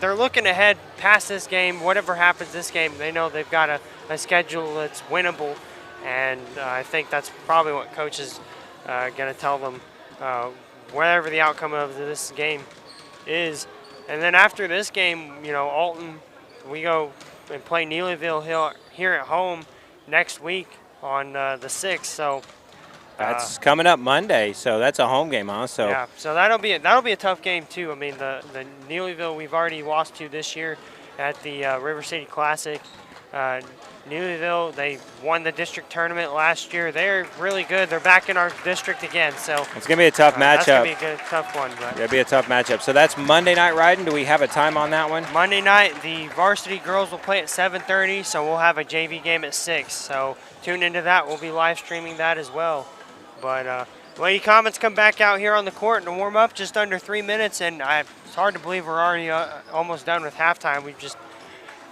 they're looking ahead past this game. Whatever happens this game, they know they've got a schedule that's winnable. And I think that's probably what Coach is going to tell them, whatever the outcome of this game is. And then after this game, you know, Alton, we go and play Neelyville here at home next week on the 6th. So that's coming up Monday. So that's a home game, huh? So yeah, so that'll be a tough game too. I mean, the Neelyville we've already lost to this year at the River City Classic. Neelyville, they won the district tournament last year. They're really good. They're back in our district again. So it's going to be a tough matchup. That's going to be a tough one. But it'll be a tough matchup. So that's Monday night riding. Do we have a time on that one? Monday night, the varsity girls will play at 7:30, so we'll have a JV game at 6. So tune into that. We'll be live streaming that as well. But Lady Comets come back out here on the court to warm up just under 3 minutes, and it's hard to believe we're already almost done with halftime. We've just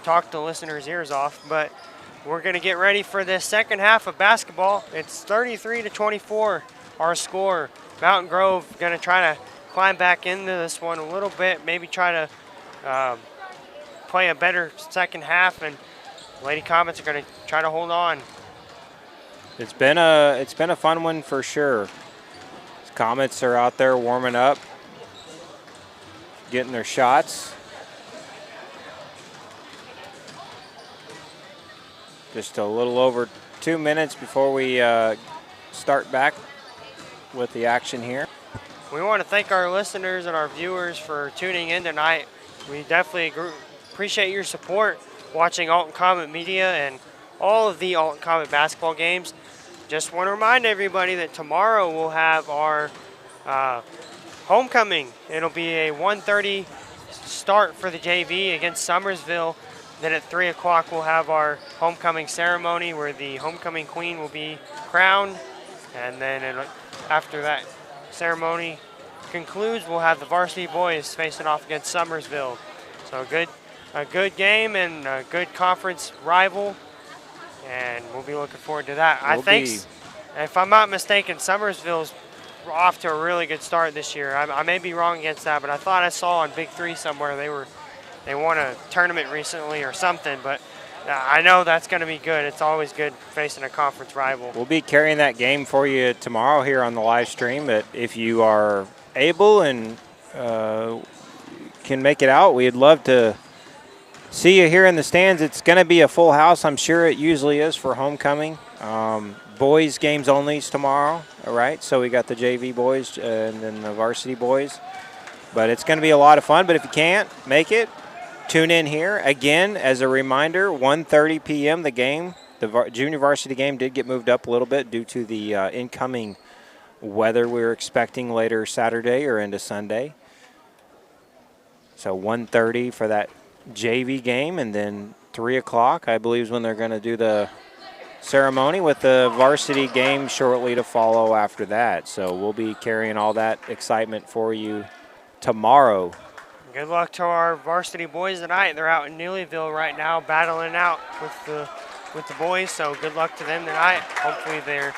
talked the listeners' ears off, but we're going to get ready for the second half of basketball. It's 33-24, our score. Mountain Grove going to try to climb back into this one a little bit, maybe try to play a better second half, and Lady Comets are going to try to hold on. It's been a fun one for sure. Comets are out there warming up, getting their shots. Just a little over 2 minutes before we start back with the action here. We want to thank our listeners and our viewers for tuning in tonight. We definitely appreciate your support watching Alton Comet Media and all of the Alton Comet basketball games. Just want to remind everybody that tomorrow we'll have our homecoming. It'll be a 1:30 start for the JV against Summersville. Then at 3 o'clock we'll have our homecoming ceremony where the homecoming queen will be crowned. And then after that ceremony concludes, we'll have the varsity boys facing off against Summersville. So a good game and a good conference rival. And we'll be looking forward to that. I think, if I'm not mistaken, Summersville's off to a really good start this year. I may be wrong against that, but I thought I saw on Big 3 somewhere they won a tournament recently or something, but I know that's going to be good. It's always good facing a conference rival. We'll be carrying that game for you tomorrow here on the live stream, but if you are able and can make it out, we'd love to see you here in the stands. It's going to be a full house. I'm sure it usually is for homecoming. Boys games only tomorrow, all right? So we got the JV boys and then the varsity boys. But it's going to be a lot of fun. But if you can't make it, tune in here. Again, as a reminder, 1:30 p.m. the game. The junior varsity game did get moved up a little bit due to the incoming weather we were expecting later Saturday or into Sunday. So 1:30 for that JV game, and then 3 o'clock, I believe, is when they're going to do the ceremony, with the varsity game shortly to follow after that. So we'll be carrying all that excitement for you tomorrow. Good luck to our varsity boys tonight. They're out in Neelyville right now battling out with the boys, so good luck to them tonight. Hopefully they're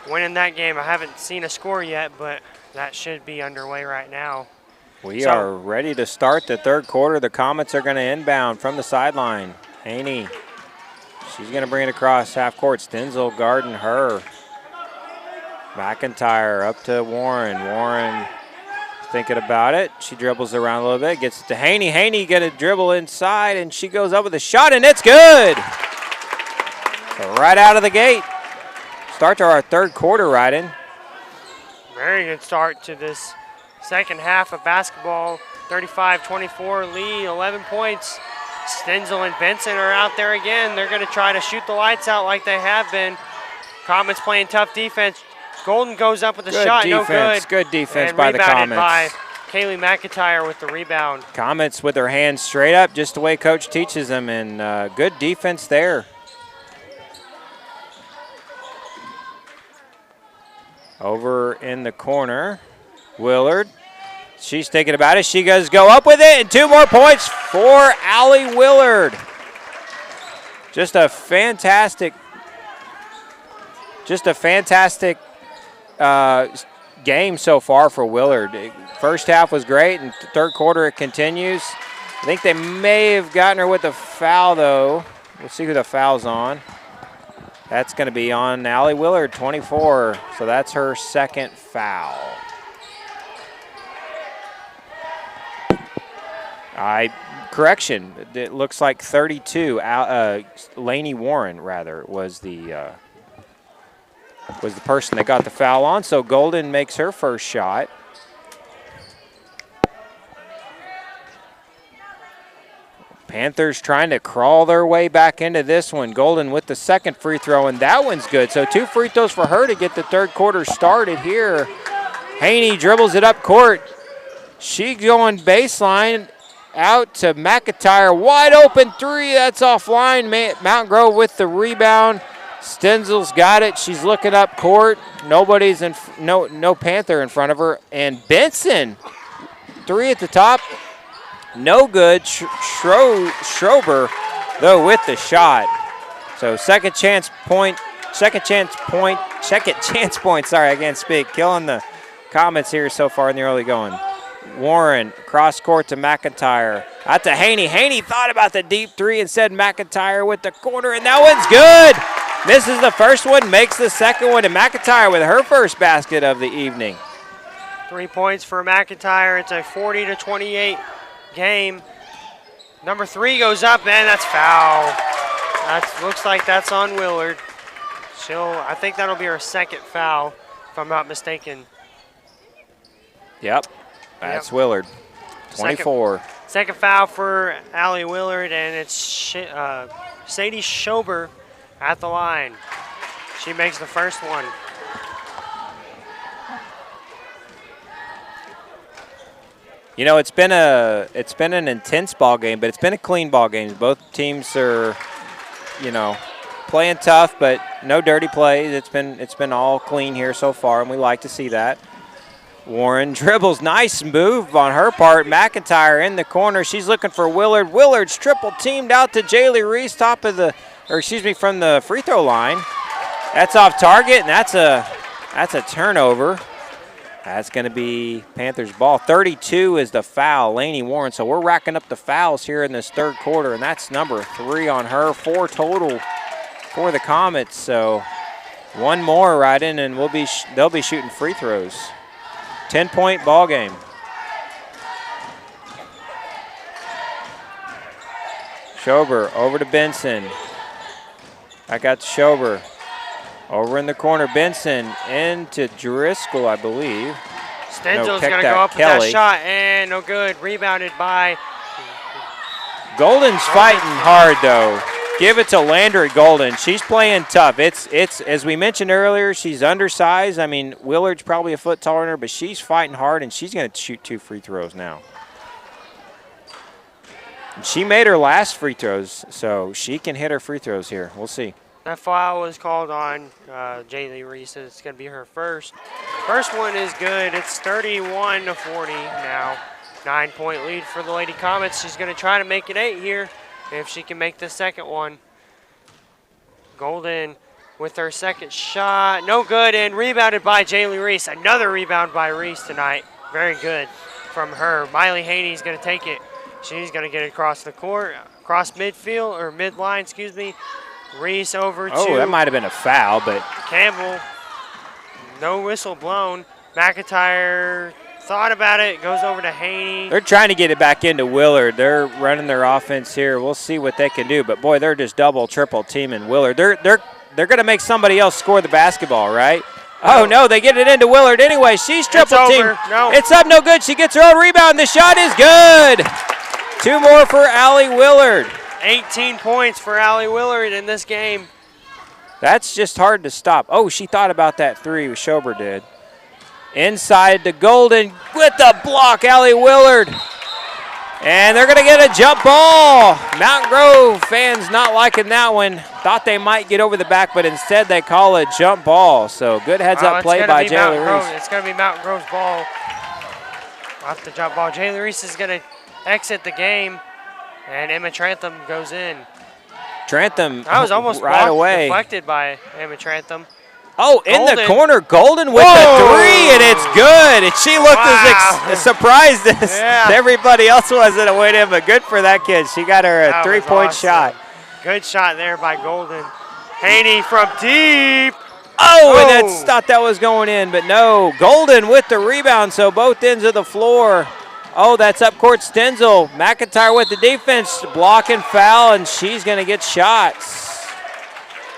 winning that game. I haven't seen a score yet, but that should be underway right now. We are ready to start the third quarter. The Comets are going to inbound from the sideline. Haney, she's going to bring it across half court. Stenzel guarding her. McIntyre up to Warren. Warren thinking about it. She dribbles around a little bit, gets it to Haney. Haney going to dribble inside, and she goes up with a shot, and it's good. So right out of the gate. Start to our third quarter right in. Very good start to this second half of basketball. 35-24 lead, 11 points. Stenzel and Benson are out there again. They're going to try to shoot the lights out like they have been. Comets playing tough defense. Golden goes up with a shot, defense. no good. Good defense and by the rebounded Comets. by Kaylee McIntyre with the rebound. Comets with their hands straight up, just the way Coach teaches them, and good defense there. Over in the corner, Willard. She's thinking about it. She goes go up with it, and 2 more points for Allie Willard. Just a fantastic game so far for Willard. First half was great, and third quarter it continues. I think they may have gotten her with a foul, though. We'll see who the foul's on. That's going to be on Allie Willard, 24. So that's her second foul. Correction, it looks like 32. Lainey Warren, rather, was the person that got the foul on. So Golden makes her first shot. Panthers trying to crawl their way back into this one. Golden with the second free throw, and that one's good. So 2 free throws for her to get the third quarter started here. Haney dribbles it up court. She going baseline out to McIntyre. Wide open 3. That's offline. Mountain Grove with the rebound. Stenzel's got it. She's looking up court. Nobody's no Panther in front of her. And Benson, 3 at the top. No good. Schrober, though, with the shot. So second chance point. Sorry, I can't speak. Killing the Comets here so far in the early going. Warren, cross court to McIntyre. Out to Haney. Haney thought about the deep 3 and said McIntyre with the corner, and that one's good. Misses the first one, makes the second one, and McIntyre with her first basket of the evening. 3 points for McIntyre. It's a 40-28 game. Number 3 goes up, and that's foul. Looks like that's on Willard. I think that'll be her second foul, if I'm not mistaken. Yep, that's Willard. 24. Second foul for Allie Willard, and it's Sadie Schober at the line. She makes the first one. You know, it's been an intense ball game, but it's been a clean ball game. Both teams are, playing tough, but no dirty plays. It's been all clean here so far, and we like to see that. Warren dribbles, nice move on her part. McIntyre in the corner. She's looking for Willard. Willard's triple teamed out to Jaylee Reese, from the free throw line. That's off target, and that's a turnover. That's going to be Panthers ball. 32 is the foul, Lainey Warren. So we're racking up the fouls here in this third quarter, and that's number 3 on her. 4 total for the Comets. So 1 more right in, and they'll be shooting free throws. 10-point ball game. Schober over to Benson. Back out to Schober. Over in the corner, Benson into Driscoll, I believe. Stenzel's going to go up with that shot, and no good. Rebounded by. Golden's fighting hard, though. Give it to Landry Golden. She's playing tough. It's as we mentioned earlier, she's undersized. I mean, Willard's probably a foot taller than her, but she's fighting hard, and she's going to shoot 2 free throws now. And she made her last free throws, so she can hit her free throws here. We'll see. That foul was called on Jaylee Reese. It's going to be her first. First one is good. It's 31-40 now. 9-point lead for the Lady Comets. She's going to try to make it 8 here if she can make the second one. Golden with her second shot. No good, and rebounded by Jaylee Reese. Another rebound by Reese tonight. Very good from her. Miley Haney's going to take it. She's going to get it across the court, across midfield, or midline, excuse me. Reese over to. Oh, that might have been a foul, but. Campbell. No whistle blown. McIntyre thought about it, goes over to Haney. They're trying to get it back into Willard. They're running their offense here. We'll see what they can do, but boy, they're just double, triple teaming Willard. They're going to make somebody else score the basketball, right? Oh, no, they get it into Willard anyway. She's triple teamed. No. It's up, no good. She gets her own rebound. The shot is good. 2 more for Allie Willard. 18 points for Allie Willard in this game. That's just hard to stop. Oh, she thought about that 3, Schober did. Inside to Golden with the block, Allie Willard. And they're going to get a jump ball. Mountain Grove fans not liking that one. Thought they might get over the back, but instead they call a jump ball. So good heads-up play by Jayla Reese. It's going to be Mountain Grove's ball. Off the jump ball. Jayla Reese is going to exit the game, and Emma Trantham goes in. Trantham that was almost right away. Deflected by Emma Trantham. Oh, in the corner, Golden with the three, and it's good. And she looked as surprised as everybody else was in a way to, but good for that kid. She got her a three-point shot. Good shot there by Golden. Haney from deep. Oh, and thought that was going in, but no. Golden with the rebound, so both ends of the floor. Oh, that's up court Stenzel. McIntyre with the defense, block and foul, and she's going to get shots.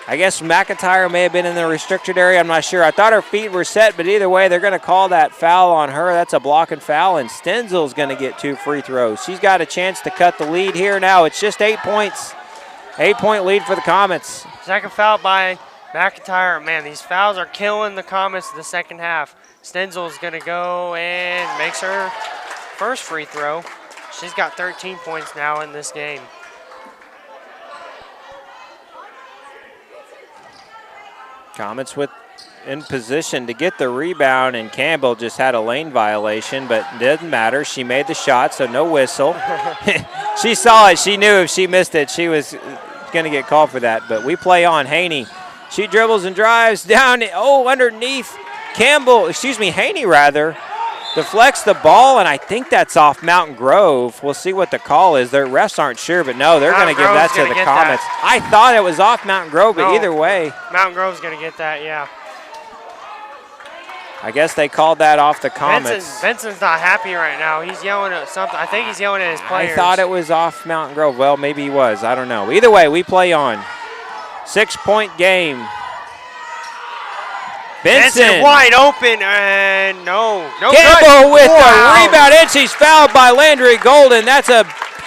I guess McIntyre may have been in the restricted area. I'm not sure. I thought her feet were set, but either way, they're going to call that foul on her. That's a block and foul, and Stenzel's going to get 2 free throws. She's got a chance to cut the lead here now. It's just 8 points. 8-point lead for the Comets. Second foul by McIntyre. Man, these fouls are killing the Comets in the second half. Stenzel's going to go and makes her first free throw. She's got 13 points now in this game. Comets in position to get the rebound, and Campbell just had a lane violation, but it doesn't matter. She made the shot, so no whistle. She saw it. She knew if she missed it, she was going to get called for that. But we play on. Haney, she dribbles and drives down. Oh, underneath. Haney rather, deflects the ball, and I think that's off Mountain Grove. We'll see what the call is. Their refs aren't sure, but no, they're going to give that to the Comets. I thought it was off Mountain Grove, but either way. Mountain Grove's going to get that, yeah. I guess they called that off the Comets. Benson's not happy right now. He's yelling at something. I think he's yelling at his players. I thought it was off Mountain Grove. Well, maybe he was. I don't know. Either way, we play on. 6-point game. Benson wide open, and no Campbell with the rebound, and she's fouled by Landry Golden. That's a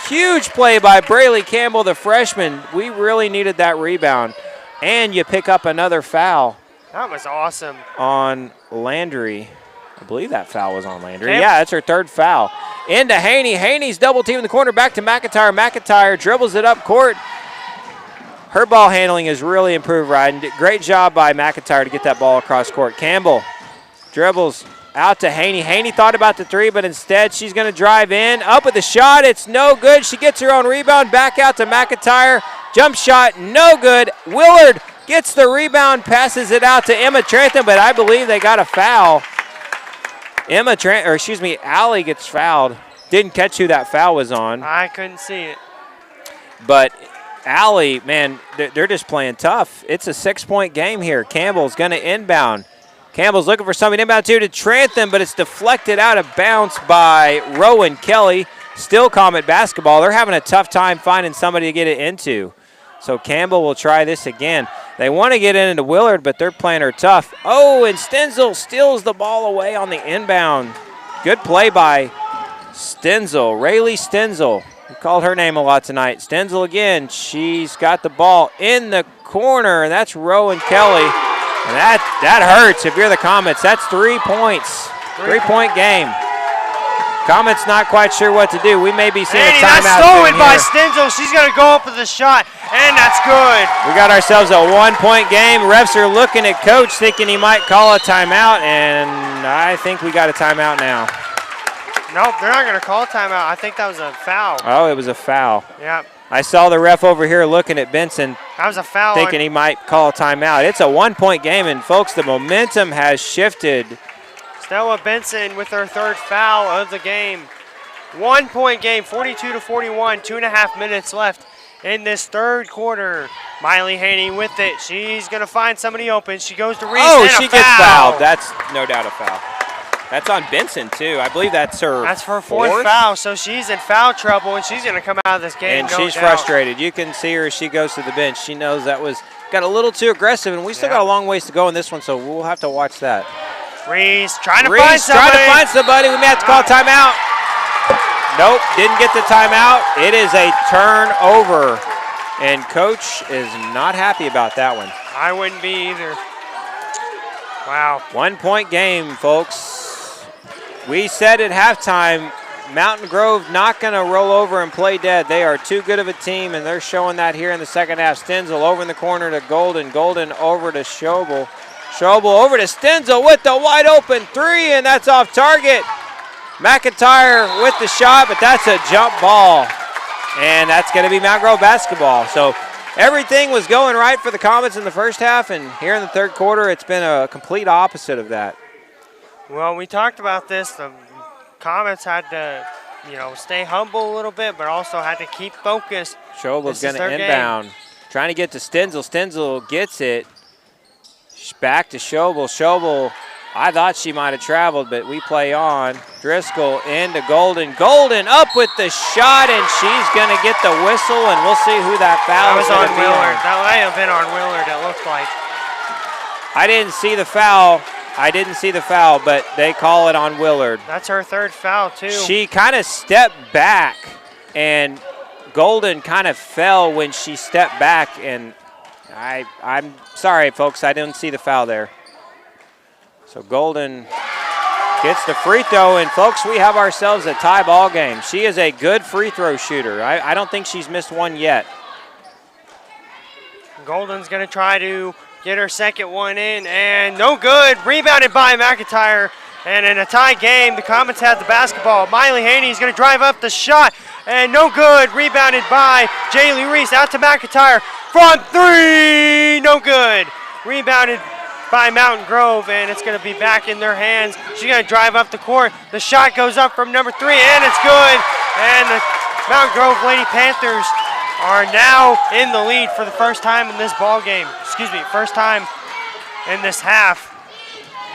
huge play by Braylee Campbell, the freshman. We really needed that rebound. And you pick up another foul. That was awesome. On Landry. I believe that foul was on Landry. Yeah, that's her third foul. Into Haney. Haney's double team in the corner, back to McIntyre. McIntyre dribbles it up court. Her ball handling has really improved, Ryan. Great job by McIntyre to get that ball across court. Campbell dribbles out to Haney. Haney thought about the three, but instead she's going to drive in. Up with the shot. It's no good. She gets her own rebound. Back out to McIntyre. Jump shot, no good. Willard gets the rebound, passes it out to Emma Trantham, but I believe they got a foul. Allie gets fouled. Didn't catch who that foul was on. I couldn't see it. But Allie, man, they're just playing tough. It's a 6-point game here. Campbell's going to inbound. Campbell's looking for somebody to inbound to Trantham, but it's deflected out of bounds by Rowan Kelly. Still Comet basketball. They're having a tough time finding somebody to get it into. So Campbell will try this again. They want to get it into Willard, but they're playing her tough. Oh, and Stenzel steals the ball away on the inbound. Good play by Stenzel, Rayleigh Stenzel. We called her name a lot tonight. Stenzel again. She's got the ball in the corner, and that's Rowan Kelly. And that hurts if you're the Comets. That's 3 points. 3-point game. Comets not quite sure what to do. We may be seeing a timeout. That's stolen by Stenzel. She's going to go up with a shot, and that's good. We got ourselves a 1-point game. Refs are looking at Coach thinking he might call a timeout, and I think we got a timeout now. Nope, they're not going to call a timeout. I think that was a foul. Oh, it was a foul. Yep. I saw the ref over here looking at Benson. That was a foul. Thinking he might call a timeout. It's a 1-point game, and folks, the momentum has shifted. Stella Benson with her third foul of the game. 1-point game, 42-41, 2.5 minutes left in this third quarter. Miley Haney with it. She's going to find somebody open. She goes to Reese. Oh, she gets fouled. That's no doubt a foul. That's on Benson, too. I believe that's her fourth foul, so she's in foul trouble, and she's going to come out of this game. And she's frustrated. You can see her as she goes to the bench. She knows that got a little too aggressive, and we still got a long ways to go in this one, so we'll have to watch that. Reese trying to find somebody. We may have to call timeout. Nope, didn't get the timeout. It is a turnover, and Coach is not happy about that one. I wouldn't be either. Wow. 1 point game, folks. We said at halftime, Mountain Grove not going to roll over and play dead. They are too good of a team, and they're showing that here in the second half. Stenzel over in the corner to Golden. Golden over to Schobel. Schobel over to Stenzel with the wide open three, and that's off target. McIntyre with the shot, but that's a jump ball. And that's going to be Mountain Grove basketball. So everything was going right for the Comets in the first half, and here in the third quarter, it's been a complete opposite of that. Well, we talked about this. The Comets had to, stay humble a little bit, but also had to keep focused. Schobel's going to inbound. Trying to get to Stenzel. Stenzel gets it. Back to Schobel. Schobel, I thought she might have traveled, but we play on. Driscoll into Golden. Golden up with the shot, and she's going to get the whistle, and we'll see who that foul is going to be on. That might have been on Willard, it looked like. I didn't see the foul, but they call it on Willard. That's her third foul, too. She kind of stepped back, and Golden kind of fell when she stepped back, and I'm sorry, folks, I didn't see the foul there. So Golden gets the free throw, and folks, we have ourselves a tie ball game. She is a good free throw shooter. I don't think she's missed one yet. Golden's going to try to get her second one in, and no good. Rebounded by McIntyre, and in a tie game, the Comets have the basketball. Miley Haney is going to drive up the shot, and no good. Rebounded by Jaylee Reese, out to McIntyre. Front three, no good. Rebounded by Mountain Grove, and it's going to be back in their hands. She's going to drive up the court. The shot goes up from number 3, and it's good. And the Mountain Grove Lady Panthers are now in the lead for the first time in this ball game. First time in this half.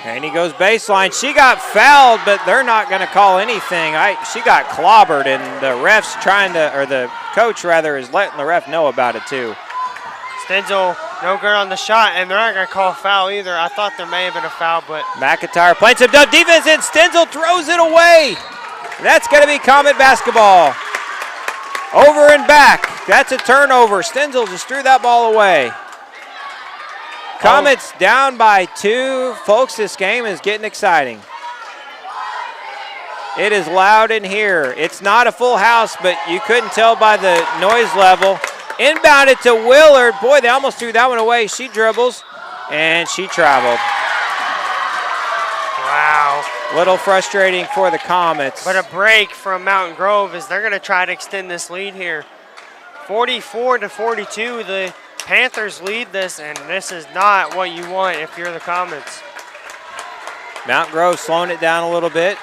Haney goes baseline. She got fouled, but they're not going to call anything. She got clobbered, and the the coach rather is letting the ref know about it too. Stenzel, no good on the shot, and they're not going to call a foul either. I thought there may have been a foul, but McIntyre playing some tough defense, and Stenzel throws it away. That's going to be Comet basketball. Over and back. That's a turnover. Stenzel just threw that ball away. Comets down by 2. Folks, this game is getting exciting. It is loud in here. It's not a full house, but you couldn't tell by the noise level. Inbounded to Willard. Boy, they almost threw that one away. She dribbles, and she traveled. Wow. Little frustrating for the Comets. But a break from Mountain Grove as they're going to try to extend this lead here. 44-42, the Panthers lead this, and this is not what you want if you're the Comets. Mountain Grove slowing it down a little bit,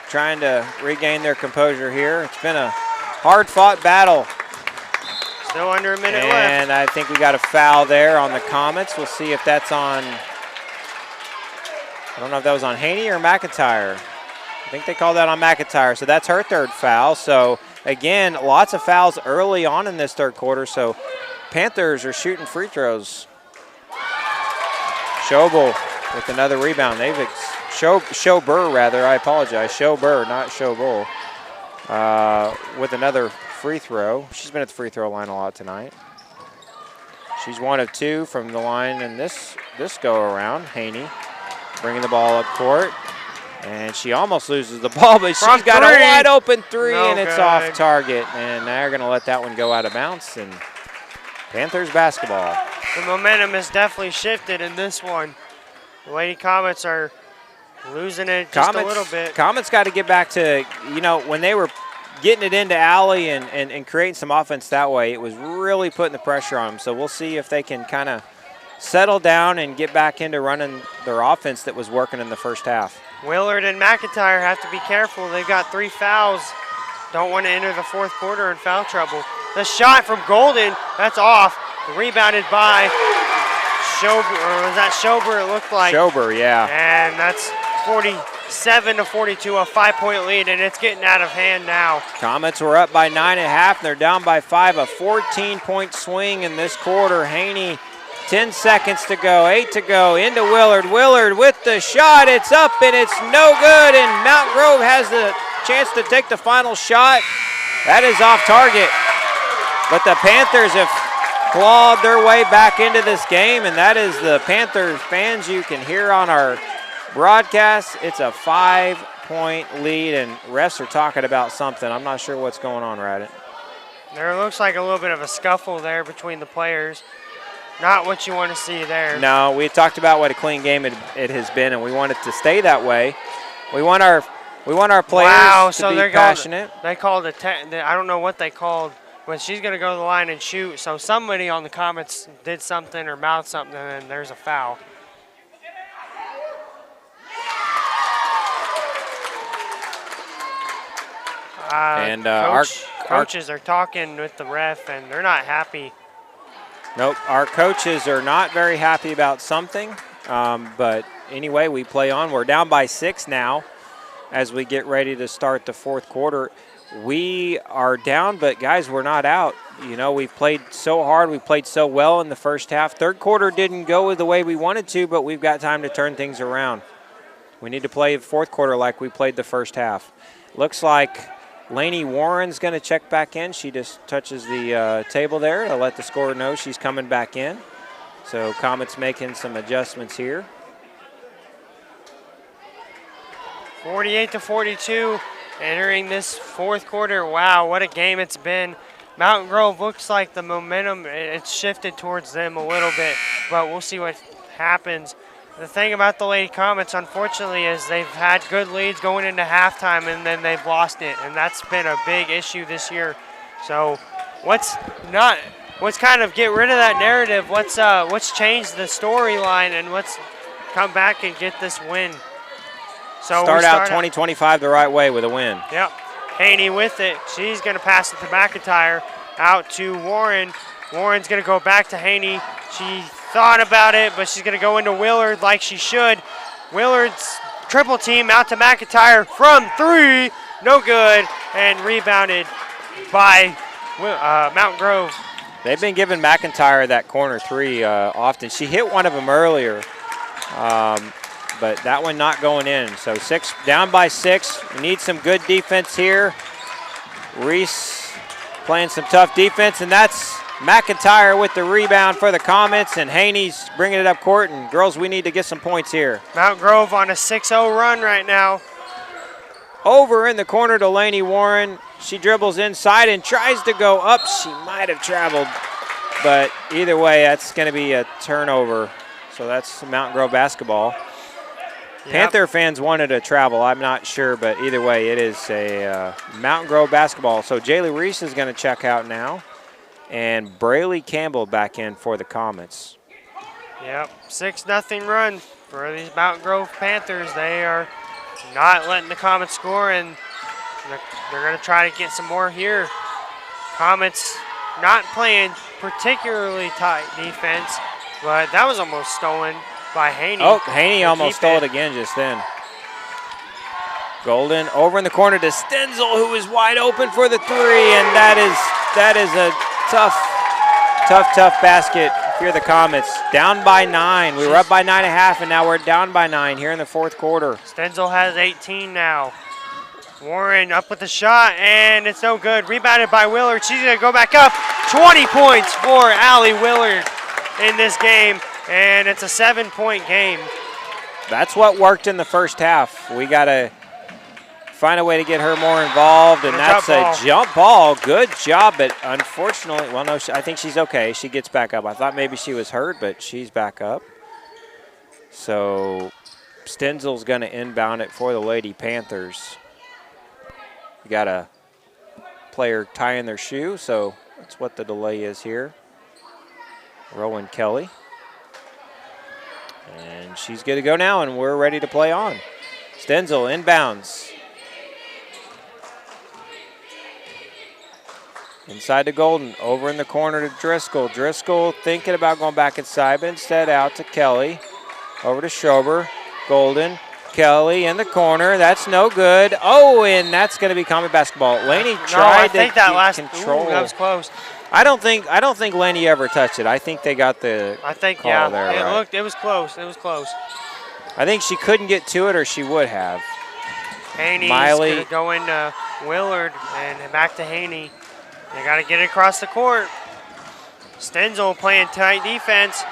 trying to regain their composure here. It's been a hard-fought battle. Still under a minute left. And I think we got a foul there on the Comets. We'll see if that's on, I don't know if that was on Haney or McIntyre. I think they called that on McIntyre, so that's her third foul. So, again, lots of fouls early on in this third quarter, so Panthers are shooting free throws. Schobel with another rebound. Schober, rather, I apologize. Schober, not Schobel, with another free throw. She's been at the free throw line a lot tonight. She's 1 of 2 from the line in this go around. Haney bringing the ball up court, and she almost loses the ball, but she's got a wide open three, and it's off target. And now they're going to let that one go out of bounds, and Panthers basketball. The momentum has definitely shifted in this one. The Lady Comets are losing it just a little bit. Comets got to get back to, when they were getting it into Alley and creating some offense that way, it was really putting the pressure on them. So we'll see if they can kind of settle down and get back into running their offense that was working in the first half. Willard and McIntyre have to be careful. They've got 3 fouls. Don't want to enter the fourth quarter in foul trouble. The shot from Golden, that's off. Rebounded by Schober, or was that Schober it looked like? Schober, yeah. And that's 47-42, a 5-point lead, and it's getting out of hand now. Comets were up by 9.5, and they're down by 5, a 14-point swing in this quarter. Haney, 10 seconds to go, 8 to go, into Willard. Willard with the shot, it's up and it's no good, and Mountain Grove has the chance to take the final shot. That is off target. But the Panthers have clawed their way back into this game, and that is the Panthers fans you can hear on our broadcast. It's a 5-point lead, and refs are talking about something. I'm not sure what's going on, Radit. There looks like a little bit of a scuffle there between the players. Not what you want to see there. No, we talked about what a clean game it has been, and we want it to stay that way. We want our players to be passionate. They called I don't know what they called, but she's going to go to the line and shoot. So somebody on the Comets did something or mouthed something, and there's a foul. And our coaches are talking with the ref, and they're not happy. Nope, our coaches are not very happy about something. But anyway, we play on. We're down by 6 now as we get ready to start the fourth quarter. We are down, but guys, we're not out. You know, we've played so hard. We played so well in the first half. Third quarter didn't go the way we wanted to, but we've got time to turn things around. We need to play the fourth quarter like we played the first half. Looks like Lainey Warren's going to check back in. She just touches the table there to let the scorer know she's coming back in. So Comets making some adjustments here. 48-42 entering this fourth quarter. Wow, what a game it's been. Mountain Grove looks like the momentum, it's shifted towards them a little bit, but we'll see what happens. The thing about the Lady Comets, unfortunately, is they've had good leads going into halftime, and then they've lost it, and that's been a big issue this year. So what's kind of get rid of that narrative, what's changed the storyline, and let's come back and get this win. So start out 2025 the right way with a win. Yep. Haney with it. She's going to pass it to McIntyre, out to Warren. Warren's going to go back to Haney. She thought about it, but she's going to go into Willard like she should. Willard's triple team out to McIntyre from 3. No good, and rebounded by Mountain Grove. They've been giving McIntyre that corner 3 often. She hit one of them earlier, but that one not going in. So down by 6. We need some good defense here. Reese playing some tough defense, and that's McIntyre with the rebound for the Comets, and Haney's bringing it up court. And girls, we need to get some points here. Mount Grove on a 6-0 run right now. Over in the corner to Lainey Warren. She dribbles inside and tries to go up. She might have traveled, but either way, that's going to be a turnover. So that's Mountain Grove basketball. Yep. Panther fans wanted to travel. I'm not sure, but either way, it is a Mountain Grove basketball. So Jaylee Reese is going to check out now, and Braylee Campbell back in for the Comets. Yep, 6-0 run for these Mountain Grove Panthers. They are not letting the Comets score, and they're going to try to get some more here. Comets not playing particularly tight defense, but that was almost stolen by Haney. Oh, Haney almost stole it again just then. Golden over in the corner to Stenzel, who is wide open for the 3, and that is a tough basket if you're the Comets. Down by 9. We were up by 9.5, and now we're down by 9 here in the fourth quarter. Stenzel has 18 now. Warren up with the shot, and it's no good. Rebounded by Willard. She's going to go back up. 20 points for Allie Willard in this game, and it's a 7-point game. That's what worked in the first half. We got to find a way to get her more involved, and that's a jump ball. Good job, but unfortunately, well, no, I think she's okay. She gets back up. I thought maybe she was hurt, but she's back up. So Stenzel's going to inbound it for the Lady Panthers. We got a player tying their shoe, so that's what the delay is here. Rowan Kelly. And she's good to go now, and we're ready to play on. Stenzel inbounds. Inside to Golden, over in the corner to Driscoll. Driscoll thinking about going back inside, but instead out to Kelly. Over to Schober. Golden, Kelly in the corner. That's no good. Oh, and that's going to be Comet basketball. Laney tried to get control. Ooh, that was close. I don't think Laney ever touched it. I think they got the call there. Right. It was close. It was close. I think she couldn't get to it, or she would have. Haney's going to go into Willard and back to Haney. They got to get it across the court. Stenzel playing tight defense.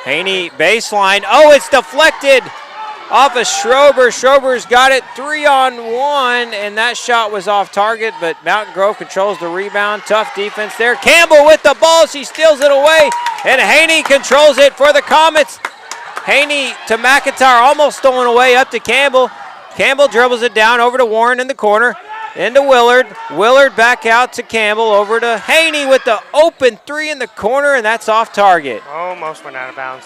Haney baseline. Oh, it's deflected off of Schrober. Schrober's got it 3-on-1, and that shot was off target, but Mountain Grove controls the rebound. Tough defense there. Campbell with the ball. She steals it away, and Haney controls it for the Comets. Haney to McIntyre, almost stolen away, up to Campbell. Campbell dribbles it down over to Warren in the corner. Into Willard. Willard back out to Campbell, over to Haney with the open three in the corner, and that's off target. Almost went out of bounds.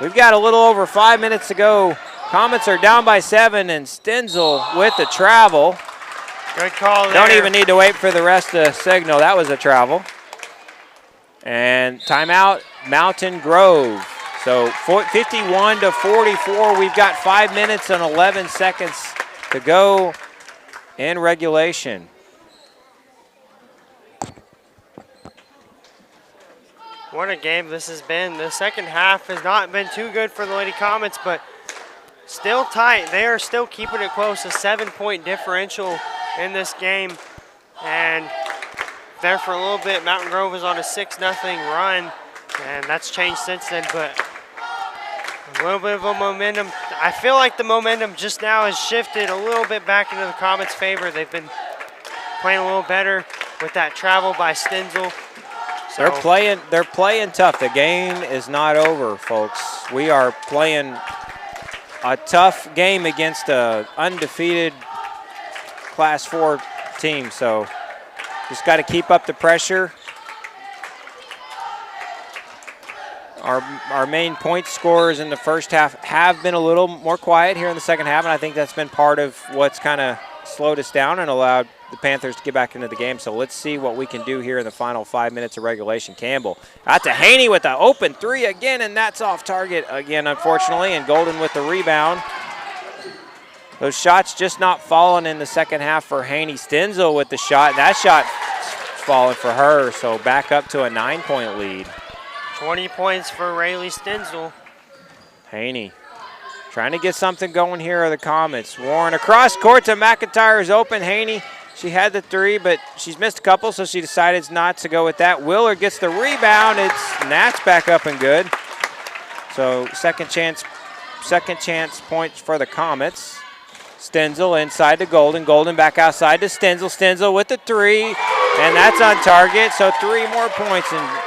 We've got a little over 5 minutes to go. Comets are down by 7, and Stenzel with the travel. Good call there. Don't even need to wait for the rest to signal. That was a travel. And timeout, Mountain Grove. So 51-44. We've got 5 minutes and 11 seconds to go in regulation. What a game this has been. The second half has not been too good for the Lady Comets, but still tight. They are still keeping it close, a 7-point differential in this game. And there for a little bit, Mountain Grove is on a 6-0 run, and that's changed since then, but a little bit of a momentum. I feel like the momentum just now has shifted a little bit back into the Comets' favor. They've been playing a little better with that travel by Stenzel. So They're playing tough. The game is not over, folks. We are playing a tough game against a undefeated Class 4 team. So just got to keep up the pressure. Our main point scorers in the first half have been a little more quiet here in the second half, and I think that's been part of what's kind of slowed us down and allowed the Panthers to get back into the game. So let's see what we can do here in the final 5 minutes of regulation. Campbell out to Haney with the open three again, and that's off target again, unfortunately, and Golden with the rebound. Those shots just not falling in the second half for Haney. Stenzel with the shot. That shot falling for her, so back up to a 9-point lead. 20 points for Rayleigh Stenzel. Haney trying to get something going here are the Comets. Warren across court to McIntyre is open. Haney, she had the three, but she's missed a couple, so she decided not to go with that. Willard gets the rebound. And that's back up and good. So second chance points for the Comets. Stenzel inside to Golden. Golden back outside to Stenzel. Stenzel with the three, and that's on target. So 3 more points, and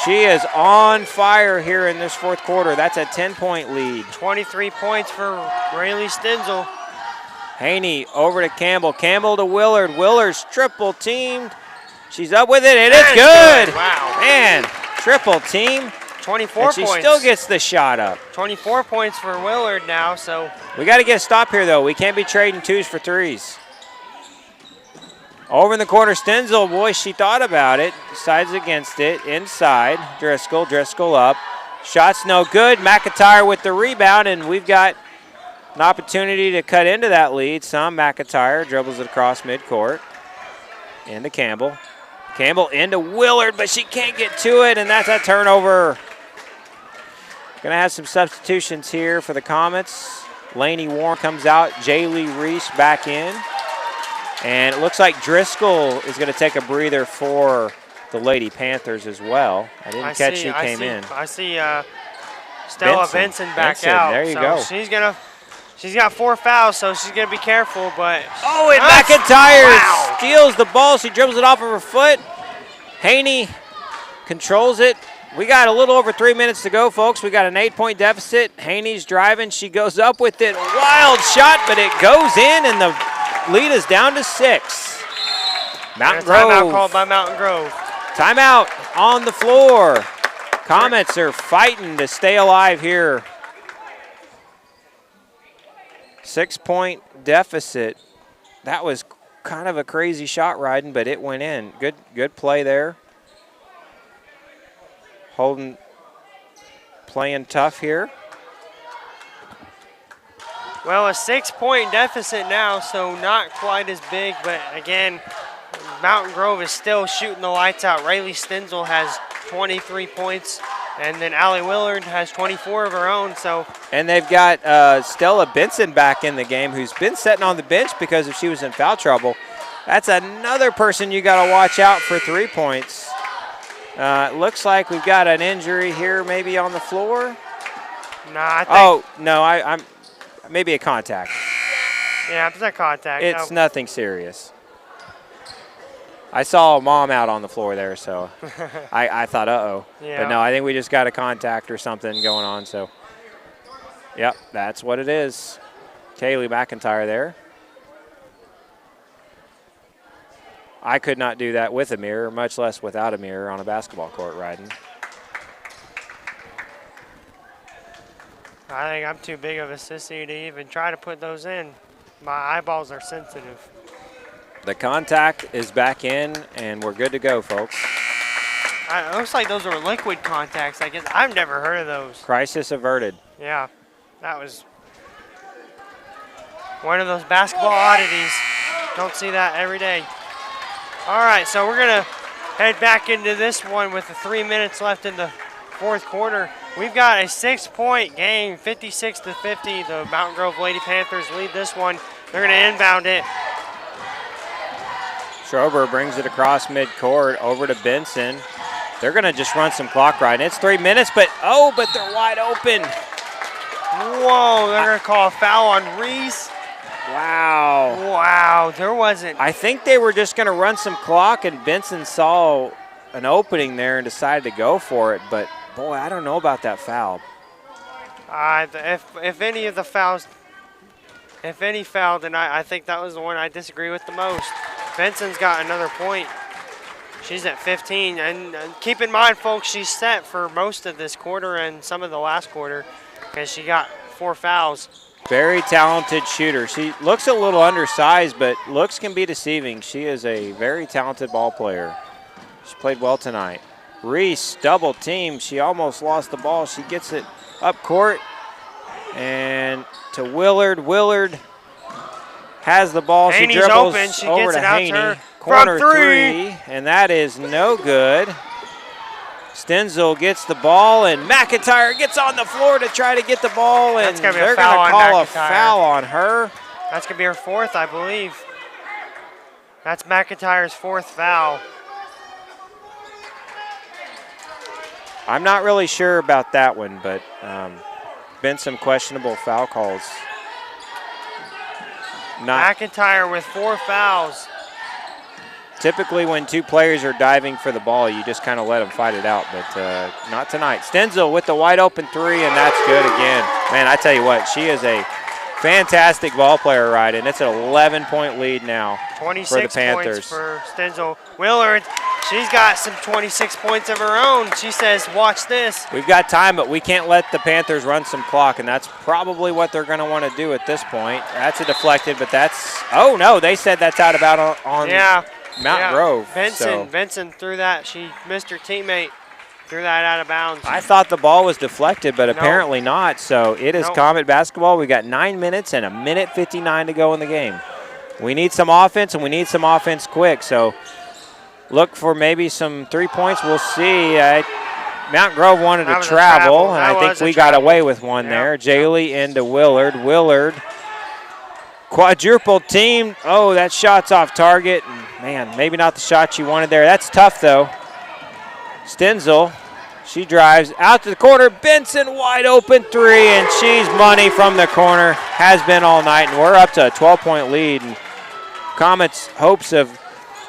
she is on fire here in this fourth quarter. That's a 10-point lead. 23 points for Rayleigh Stenzel. Haney over to Campbell. Campbell to Willard. Willard's triple teamed. She's up with it, and it's good. Wow. Man, triple team. 24 and she points. Still gets the shot up. 24 points for Willard now, so. We got to get a stop here, though. We can't be trading 2s for 3s. Over in the corner, Stenzel, boy, she thought about it. Decides against it. Inside, Driscoll up. Shot's no good. McIntyre with the rebound, and we've got an opportunity to cut into that lead. Some McIntyre dribbles it across midcourt. Into Campbell. Campbell into Willard, but she can't get to it, and that's a turnover. Going to have some substitutions here for the Comets. Lainey Warren comes out. Jaylee Reese back in. And it looks like Driscoll is going to take a breather for the Lady Panthers as well. I didn't catch who came in. I see Stella Benson back out. There you go. She's got 4 fouls, so she's gonna be careful. But oh, and McIntyre steals the ball. She dribbles it off of her foot. Haney controls it. We got a little over 3 minutes to go, folks. We got an 8-point deficit. Haney's driving. She goes up with it. Wild shot, but it goes in, and the lead is down to 6. Mountain Grove. Timeout called by Mountain Grove. Timeout on the floor. Comets are fighting to stay alive here. 6-point deficit. That was kind of a crazy shot riding, but it went in. Good play there. Holden playing tough here. Well, a 6-point deficit now, so not quite as big, but again, Mountain Grove is still shooting the lights out. Rayleigh Stenzel has 23 points, and then Allie Willard has 24 of her own. So. And they've got Stella Benson back in the game, who's been sitting on the bench because if she was in foul trouble. That's another person you got to watch out for 3 points. Looks like we've got an injury here maybe on the floor. Nah, I think. Oh, no, I'm maybe a contact. Yeah, it's not contact. It's nothing serious. I saw a mom out on the floor there, so I thought, uh-oh. Yeah. But no, I think we just got a contact or something going on. So, yep, that's what it is. Kaylee McIntyre there. I could not do that with a mirror, much less without a mirror on a basketball court riding. I think I'm too big of a sissy to even try to put those in. My eyeballs are sensitive. The contact is back in, and we're good to go, folks. It looks like those are liquid contacts. I guess I've never heard of those. Crisis averted. Yeah, that was one of those basketball oddities. Don't see that every day. All right, so we're going to head back into this one with the 3 minutes left in the fourth quarter. We've got a 6-point game, 56-50. The Mountain Grove Lady Panthers lead this one. They're going to inbound it. Schrober brings it across midcourt over to Benson. They're going to just run some clock riding. It's 3 minutes, but they're wide open. Whoa, they're going to call a foul on Reese. Wow. Wow, there wasn't. I think they were just going to run some clock, and Benson saw an opening there and decided to go for it. But, boy, I don't know about that foul. If any of the fouls, if any foul, then I think that was the one I disagree with the most. Benson's got another point. She's at 15. And keep in mind, folks, she's set for most of this quarter and some of the last quarter because she got 4 fouls. Very talented shooter. She looks a little undersized, but looks can be deceiving. She is a very talented ball player. She played well tonight. Reese, double team. She almost lost the ball. She gets it up court and to Willard. Willard has the ball. Haney's she dribbles open. She over gets to it out Haney. to her. Corner From three. and that is no good. Stenzel gets the ball, and McIntyre gets on the floor to try to get the ball, and they're going to call a foul on her. That's going to be her 4th, I believe. That's McIntyre's 4th foul. I'm not really sure about that one, but been some questionable foul calls. McIntyre with 4 fouls. Typically when 2 players are diving for the ball, you just kind of let them fight it out, but not tonight. Stenzel with the wide open 3, and that's good again. Man, I tell you what, she is a fantastic ball player, right? And it's an 11-point lead now for the Panthers. 26 points for Stenzel. Willard, she's got some 26 points of her own. She says, watch this. We've got time, but we can't let the Panthers run some clock, and that's probably what they're going to want to do at this point. That's a deflected, but that's, oh no, they said that's out of bounds on Mountain Grove. Benson threw that. She missed her teammate. Threw that out of bounds. I thought the ball was deflected, but apparently not. So it is Comet basketball. We got 9 minutes and 1:59 to go in the game. We need some offense, and we need some offense quick. So look for maybe some 3 points. We'll see. Mountain Grove wanted to travel, and I think we got away with one there. Jaylee into Willard. Willard. Quadruple team. Oh, that shot's off target. And man, maybe not the shot you wanted there. That's tough, though. Stenzel, she drives out to the corner. Benson wide open 3, and she's money from the corner. Has been all night, and we're up to a 12-point lead. And Comets' hopes of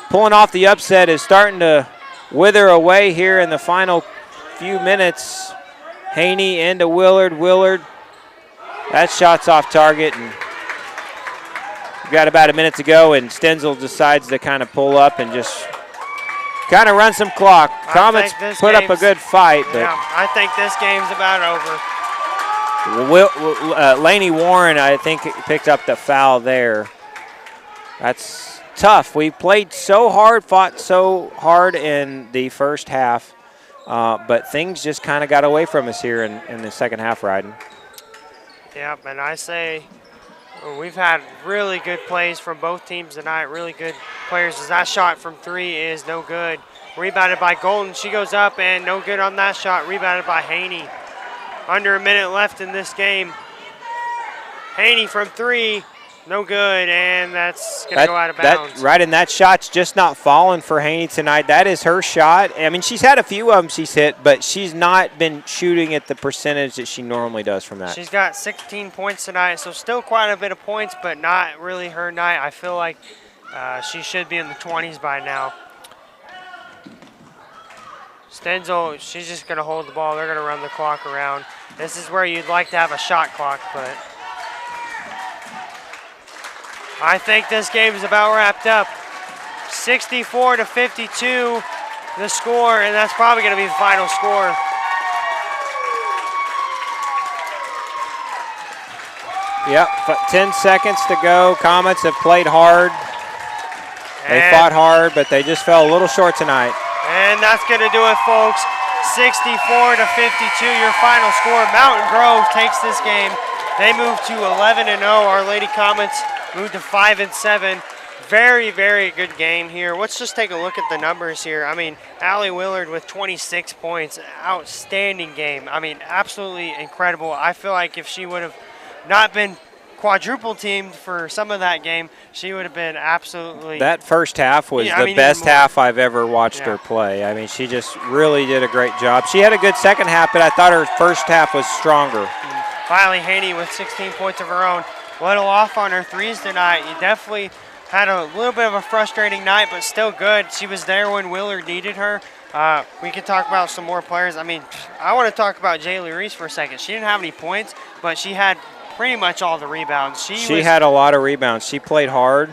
pulling off the upset is starting to wither away here in the final few minutes. Haney into Willard. Willard, that shot's off target, and we've got about a minute to go, and Stenzel decides to kind of pull up and just kind of run some clock. Comets put up a good fight, but I think this game's about over. Laney Warren, I think, picked up the foul there. That's tough. We played so hard, fought so hard in the first half, but things just kind of got away from us here in the second half riding. Yep, and I say we've had really good plays from both teams tonight, really good players. As that shot from 3 is no good. Rebounded by Golden. She goes up and no good on that shot. Rebounded by Haney. Under a minute left in this game. Haney from 3 No good, and that's going to go out of bounds. Right, and that shot's just not falling for Haney tonight. That is her shot. I mean, she's had a few of them she's hit, but she's not been shooting at the percentage that she normally does from that. She's got 16 points tonight, so still quite a bit of points, but not really her night. I feel like she should be in the 20s by now. Stenzel, she's just going to hold the ball. They're going to run the clock around. This is where you'd like to have a shot clock, but I think this game is about wrapped up. 64-52 the score, and that's probably going to be the final score. Yep, 10 seconds to go. Comets have played hard. They fought hard, but they just fell a little short tonight. And that's going to do it, folks. 64-52, your final score. Mountain Grove takes this game. They move to 11-0. Our Lady Comets moved to 5-7. Very, very good game here. Let's just take a look at the numbers here. I mean, Allie Willard with 26 points. Outstanding game. I mean, absolutely incredible. I feel like if she would have not been quadruple teamed for some of that game, she would have been absolutely. That first half was the best half I've ever watched her play. I mean, she just really did a great job. She had a good second half, but I thought her first half was stronger. Finally, Haney with 16 points of her own. Little off on her threes tonight. You definitely had a little bit of a frustrating night, but still good. She was there when Willard needed her. We can talk about some more players. I mean, I want to talk about Jaylee Reese for a second. She didn't have any points, but she had pretty much all the rebounds. She had a lot of rebounds. She played hard.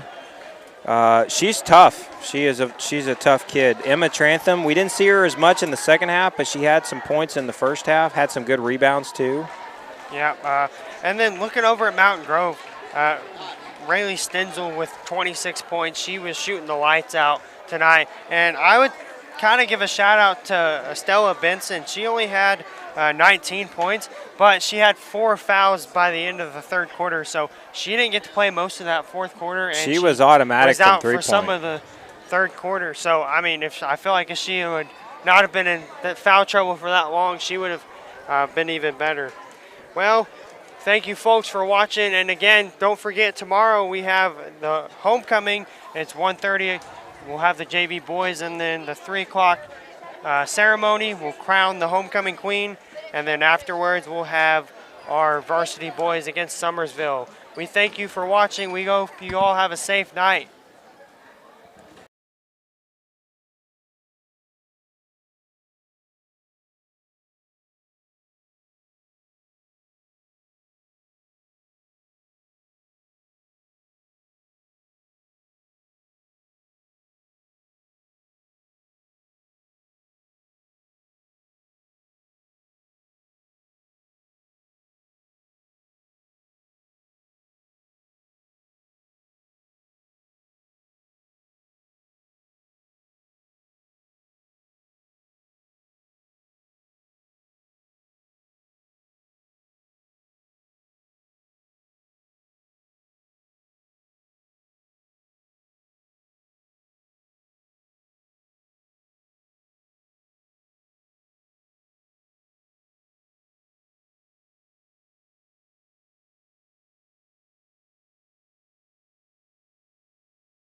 She's tough. She's a tough kid. Emma Trantham, we didn't see her as much in the second half, but she had some points in the first half, had some good rebounds too. Yeah, and then looking over at Mountain Grove, Rayleigh Stenzel with 26 points. She was shooting the lights out tonight. And I would kind of give a shout out to Estella Benson. She only had 19 points, but she had 4 fouls by the end of the third quarter, so she didn't get to play most of that fourth quarter. And she was automatic was out from for some of the third quarter. So I mean, I feel like if she would not have been in that foul trouble for that long, she would have been even better. Well, thank you folks for watching, and again, don't forget tomorrow we have the homecoming. It's 1:30. We'll have the JV boys, and then the 3 o'clock ceremony. We'll crown the homecoming queen, and then afterwards we'll have our varsity boys against Summersville. We thank you for watching. We hope you all have a safe night.